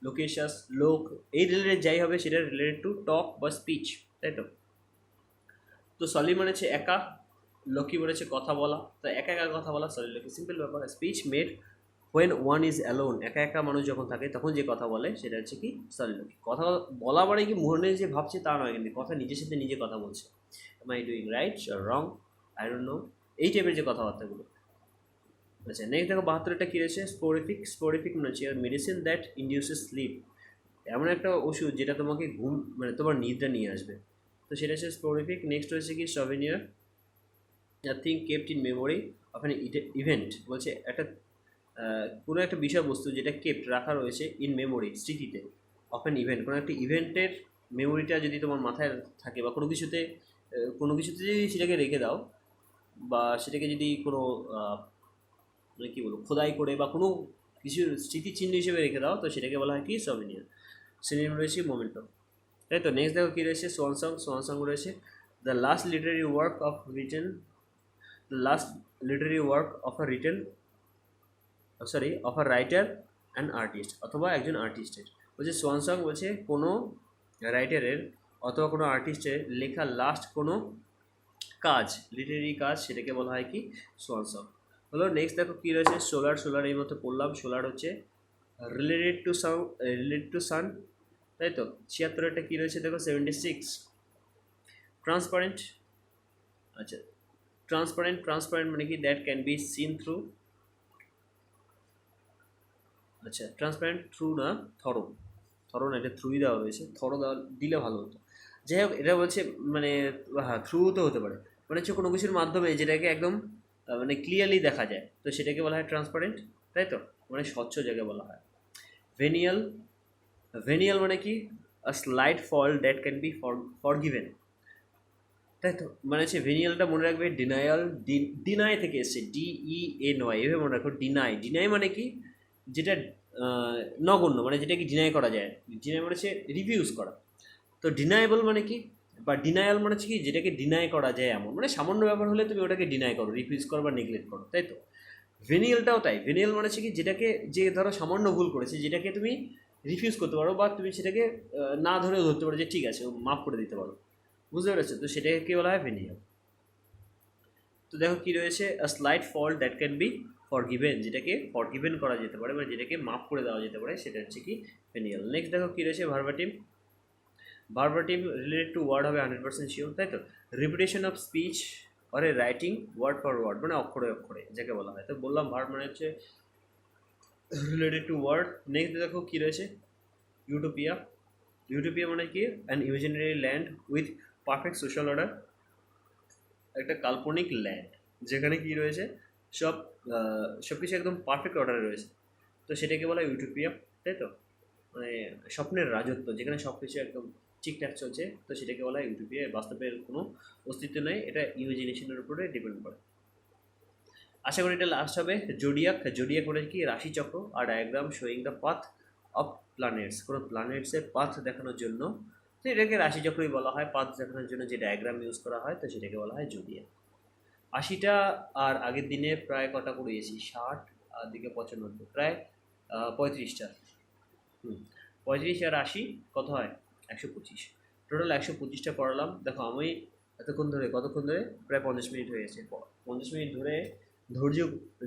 লোকেশাস, লোক, এই রিলেটেড যাই হবে সেটা রিলেটেড টু টক বা স্পিচ, তাই তো? তো সলি মানে হচ্ছে একা, লোকি মানে হচ্ছে কথা বলা, তো একা একা কথা বলা সলিলকি, সিম্পল ব্যাপার। Speech made when one is alone, একা একা মানুষ যখন থাকে তখন যে কথা বলে সেটা হচ্ছে কি সলিলকি। কথা বলা মানে কি মনে যে ভাবছে তা নয়, কিন্তু কথা নিজের সাথে নিজে কথা বলছে, am I doing right or wrong, I don't know, এই টাইপের যে কথাবার্তাগুলো। আচ্ছা, নেক্সট দেখো 72টা কী রয়েছে? স্পোরিফিক মানে হচ্ছে মেডিসিন দ্যাট ইন্ডিউসেস স্লিপ, এমন একটা ওষুধ যেটা তোমাকে ঘুম, মানে তোমার নিদ্রা নিয়ে আসবে, তো সেটা হচ্ছে স্পোরিফিক। নেক্সট রয়েছে কি souvenir, thing kept in memory of an event, বলছে কোনো একটা বিষয়বস্তু যেটা কেপ্ট রাখা রয়েছে ইন মেমোরি, স্মৃতিতে, অফ অ্যান ইভেন্ট, কোনো একটা ইভেন্টের মেমোরিটা যদি তোমার মাথায় থাকে বা কোনো কিছুতে যদি সেটাকে রেখে দাও, বা সেটাকে যদি কোনো মানে কী বলবো খোদাই করে বা কোনো কিছু স্মৃতিচিহ্ন হিসেবে রেখে দাও, তো সেটাকে বলা হয় কি সভেনিয়ার। সিনোনিম রয়েছে মোমেন্টাম, তাই তো? নেক্সট দেখো কী রয়েছে? সোয়ানসং রয়েছে, the last literary work of written, the last literary work of a written of a writer and artist, অথবা একজন আর্টিস্টের। বলছে সোয়ানসং বলছে কোনো রাইটারের অথবা কোনো আর্টিস্টের লেখা লাস্ট কোনো কাজ, লিটারি কাজ, সেটাকে বলা হয় কি সোয়ানসং হলো। নেক্সট দেখো কী রয়েছে? সোলার এই মতো পড়লাম। সোলার হচ্ছে রিলেটেড টু সান, তাই তো? 76টা কী রয়েছে দেখো? 76 ট্রান্সপারেন্ট। আচ্ছা, ট্রান্সপারেন্ট মানে কি that can be seen through, আচ্ছা ট্রান্সপারেন্ট থ্রু না, থরো না, এটা থ্রুই দেওয়া রয়েছে, থরো দিলে ভালো হতো। যাই হোক, এটা বলছে মানে হ্যাঁ থ্রু তো হতে পারে, মানে হচ্ছে কোনো কিছুর মাধ্যমে যেটাকে একদম মানে ক্লিয়ারলি দেখা যায়, তো সেটাকে বলা হয় ট্রান্সপারেন্ট, তাই তো? মানে স্বচ্ছ জায়গায় বলা হয়। ভেনিয়াল মানে কি a slight fall that can be forgiven, তাই তো? মানে হচ্ছে ভেনিয়ালটা মনে রাখবে ডিনাই থেকে এসছে, DENY, এভাবে মনে রাখো। ডিনাই মানে কি যেটা নগণ্য, মানে যেটাকে ডিনাই করা যায়, ডিনাই মানে হচ্ছে রিফিউজ করা। তো ডিনায়েবল মানে কি, বা ডিনায়াল মানে হচ্ছে কি যেটাকে ডিনাই করা যায় এমন, মানে সামান্য ব্যাপার হলে তুমি ওটাকে ডিনাই করো, রিফিউজ করো বা নেগলেক্ট করো, তাই তো? ভেনিয়ালটাও তাই। ভেনিয়াল মানে হচ্ছে কি যেটাকে, যে ধরো সামান্য ভুল করেছে, যেটাকে তুমি রিফিউজ করতে পারো, বা তুমি সেটাকে না ধরেও ধরতে পারো যে ঠিক আছে মাফ করে দিতে পারো। বুঝতে পেরেছো? তো সেটাকে কী বলা হয়? ভেনিয়াল। তো দেখো কী রয়েছে? A slight fault that can be forgiven, যেটাকে ফরগিভেন করা যেতে পারে, মানে যেটাকে মাফ করে দেওয়া যেতে পারে, সেটা হচ্ছে কি ভেনিয়াল। নেক্সট দেখো কী রয়েছে? ভার্বাটিম রিলেটেড টু ওয়ার্ড হবে 100% শিওর, তাই তো? Repetition of speech or a writing word for word, মানে অক্ষরে অক্ষরে যাকে বলা হয়। তো বললাম ভার্ব মানে হচ্ছে রিলেটেড টু ওয়ার্ড। নেক্সট দেখো কী রয়েছে? ইউটোপিয়া। ইউটোপিয়া মানে কি? An imaginary land with perfect social order, একটা কাল্পনিক ল্যান্ড যেখানে কি রয়েছে, সব সব কিছু একদম পারফেক্ট অর্ডারে রয়েছে, তো সেটাকে বলা হয় ইউটোপিয়া, তাই তো? মানে স্বপ্নের রাজত্ব, যেখানে সব কিছু একদম ঠিকঠাক চলছে, তো সেটাকে বলা হয় ইউটোপিয়া। বাস্তবের কোনো অস্তিত্ব নেই, এটা ইমাজিনেশনের উপরে ডিপেন্ড করে। আশা করি এটা লাস্ট হবে। জোডিয়াক, জোডিয়াক মানে কি? রাশিচক্র আর diagram showing the path of planets, কোনো প্ল্যানেটসের পাথ দেখানোর জন্য, তো এটাকে রাশিচক্রই বলা হয়। পাথ দেখানোর জন্য যে ডায়াগ্রাম ইউজ করা হয়, তো সেটাকে বলা হয় জোডিয়াক। 80টা, আর আগের দিনে প্রায় কটা করিয়েছি? 60 আর দিকে 95, প্রায় 35টা। 35 আর 80 কত হয়? 125। টোটাল 125টা পড়ালাম। দেখো আমি এতক্ষণ ধরে, কতক্ষণ ধরে? প্রায় 50 মিনিট হয়ে গেছে। 50 মিনিট ধরে ধৈর্য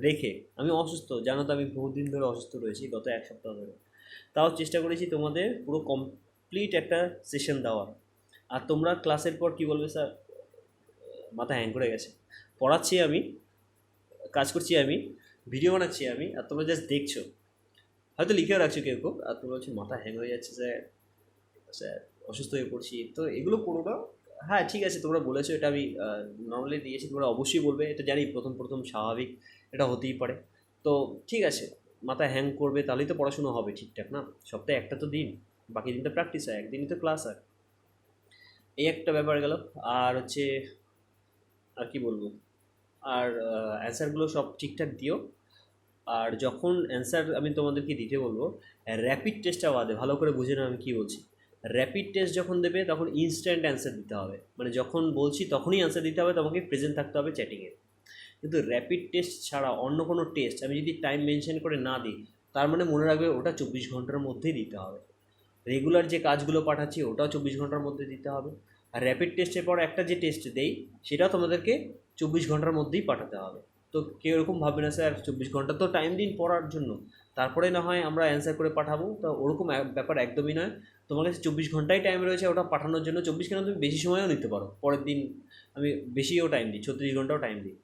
রেখে, আমি অসুস্থ জানো তো, আমি বহু দিন ধরে অসুস্থ রয়েছি, গত 1 সপ্তাহ ধরে, তাও চেষ্টা করেছি তোমাদের পুরো কমপ্লিট একটা সেশন দেওয়ার। আর তোমরা ক্লাসের পর কি বলবে? স্যার মাথা হ্যাং করে গেছে, পড়াচ্ছি আমি, কাজ করছি আমি, ভিডিও বানাচ্ছি আমি, আর তোমরা জাস্ট দেখছো, হয়তো লিখেও রাখছো কেউ কেউ, আর তোমরা হচ্ছে মাথা হ্যাং হয়ে যাচ্ছে, স্যার স্যার অসুস্থ হয়ে পড়ছি, তো এগুলো করো না। হ্যাঁ ঠিক আছে, তোমরা বলেছো, এটা আমি নর্মালি দিয়েছি, তোমরা অবশ্যই বলবে, এটা জানি প্রথম প্রথম স্বাভাবিক, এটা হতেই পারে। তো ঠিক আছে, মাথা হ্যাং করবে, তাহলেই তো পড়াশুনো হবে ঠিকঠাক না? সপ্তাহে একটা তো দিন, বাকি দিন তো প্র্যাকটিস হয়, একদিনই তো ক্লাস হয়, এই একটা ব্যাপার গেল। আর হচ্ছে, আর কি বলবো, আর অ্যান্সারগুলো সব ঠিকঠাক দিও। আর যখন অ্যান্সার আমি তোমাদেরকে দিতে বলবো, র্যাপিড টেস্টটা বাদে ভালো করে বুঝে নাও আমি কী বলছি। র্যাপিড টেস্ট যখন দেবে তখন ইনস্ট্যান্ট অ্যান্সার দিতে হবে, মানে যখন বলছি তখনই অ্যান্সার দিতে হবে, তোমাকে প্রেজেন্ট থাকতে হবে চ্যাটিংয়ে। কিন্তু র্যাপিড টেস্ট ছাড়া অন্য কোনো টেস্ট আমি যদি টাইম মেনশন করে না দিই, তার মানে মনে রাখবে ওটা 24 ঘন্টার মধ্যেই দিতে হবে। রেগুলার যে কাজগুলো পাঠাচ্ছি ওটাও 24 ঘন্টার মধ্যে দিতে হবে। আর র্যাপিড টেস্টের পর একটা যে টেস্ট দেই, সেটাও তোমাদেরকে 24 ঘন্টার মধ্যেই পাঠাতে হবে। তো কেউ এরকম ভাবে না, স্যার 24 ঘন্টা তো টাইম দিন পড়ার জন্য, তারপরে না হয় আমরা অ্যান্সার করে পাঠাবো, তো ওরকম ব্যাপার একদমই নয়। তোমার কাছে 24 ঘন্টাই টাইম রয়েছে ওটা পাঠানোর জন্য, 24 কেন, তুমি বেশি সময়ও নিতে পারো, পরের দিন আমি বেশিও টাইম দিই, 36 ঘন্টাও টাইম দিই,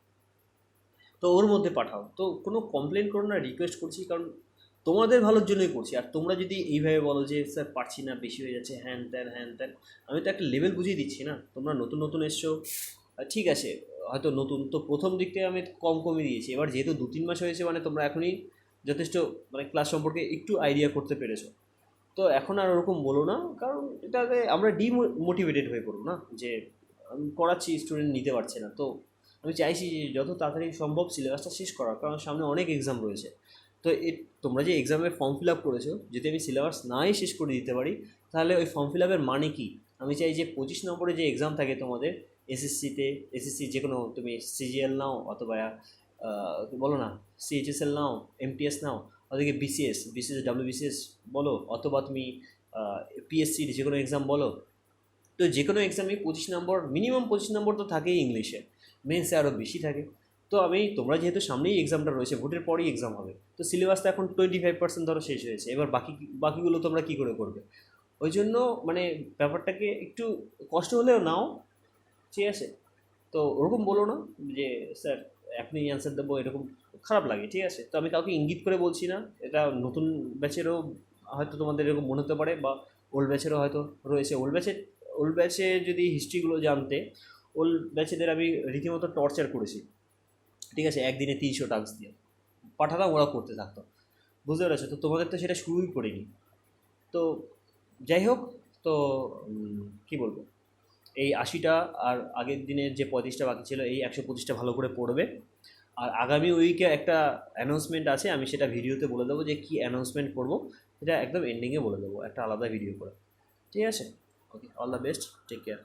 তো ওর মধ্যে পাঠাও। তো কোনো কমপ্লেন করো না, রিকোয়েস্ট করছি, কারণ তোমাদের ভালোর জন্যই করছি। আর তোমরা যদি এইভাবে বলো যে স্যার পারছি না, বেশি হয়ে যাচ্ছে, হ্যান ত্যান হ্যান ত্যান, আমি তো একটা লেভেল বুঝিয়ে দিচ্ছি না। তোমরা নতুন নতুন এসছো, ঠিক আছে, হয়তো নতুন তো, প্রথম দিক থেকে আমি কমই দিয়েছি, এবার যেহেতু 2-3 মাস হয়েছে, মানে তোমরা এখনই যথেষ্ট মানে ক্লাস সম্পর্কে একটু আইডিয়া করতে পেরেছো, তো এখন আর ওরকম বলো না, কারণ এটাতে আমরা ডিমোটিভেটেড হয়ে পড়বো না, যে আমি পড়াচ্ছি স্টুডেন্ট নিতে পারছে না। তো আমি চাইছি যে যত তাড়াতাড়ি সম্ভব সিলেবাসটা শেষ করার, কারণ সামনে অনেক এক্সাম রয়েছে। তো তোমরা যে এক্সামের ফর্ম ফিল আপ করেছো, যদি আমি সিলেবাস নাই শেষ করে দিতে পারি, তাহলে ওই ফর্ম ফিল আপের মানে কি? আমি চাই যে 25 নম্বরে যে এক্সাম থাকে তোমাদের এসএসসিতে, এসএসসি যে কোনো, তুমি সিজিএল নাও অথবা বলো না সিএইচএসএল নাও, এমটিএস নাও, ওদিকে বিসিএস, ডাব্লিউবিসিএস বলো, অথবা তুমি পিএসসির যে কোনো এক্সাম বলো, তো যে কোনো এক্সামে 25 নম্বর, মিনিমাম 25 নম্বর তো থাকেই ইংলিশে, মেন্সে আরও বেশি থাকে। তো তোমরা যেহেতু সামনেই এক্সামটা রয়েছে, ভোটের পরেই এক্সাম হবে, তো সিলেবাসটা এখন 25% ধরো শেষ হয়েছে, এবার বাকিগুলো তোমরা কী করে করবে? ওই জন্য মানে ব্যাপারটাকে একটু কষ্ট হলেও নাও, ঠিক আছে? তো ওরকম বলো না যে স্যার আপনি অ্যান্সার দেবো, এরকম খারাপ লাগে, ঠিক আছে? তো আমি কাউকে ইঙ্গিত করে বলছি না, এটা নতুন ব্যাচেরও হয়তো তোমাদের এরকম মনে হতে পারে, বা ওল্ড ব্যাচেরও হয়তো রয়েছে। ওল্ড ব্যাচে যদি হিস্ট্রিগুলো জানতে, ওল্ড ব্যাচেদের আমি রীতিমতো টর্চার করেছি, ঠিক আছে, একদিনে 300 টাস্ক দিয়ে পাঠাতাম, ওরা করতে থাকতো, বুঝতে পেরেছো? তো তোমাদের তো সেটা শুরুই করিনি। তো যাই হোক, তো কী বলবো, এই 80টা আর আগের দিনের যে 35টা বাকি ছিল, এই 125টা ভালো করে পড়বে। আর আগামী উইকে একটা অ্যানাউন্সমেন্ট আছে, আমি সেটা ভিডিওতে বলে দেবো যে কী অ্যানাউন্সমেন্ট করবো, সেটা একদম এন্ডিংয়ে বলে দেবো একটা আলাদা ভিডিও করে, ঠিক আছে? Okay, all the best, take care.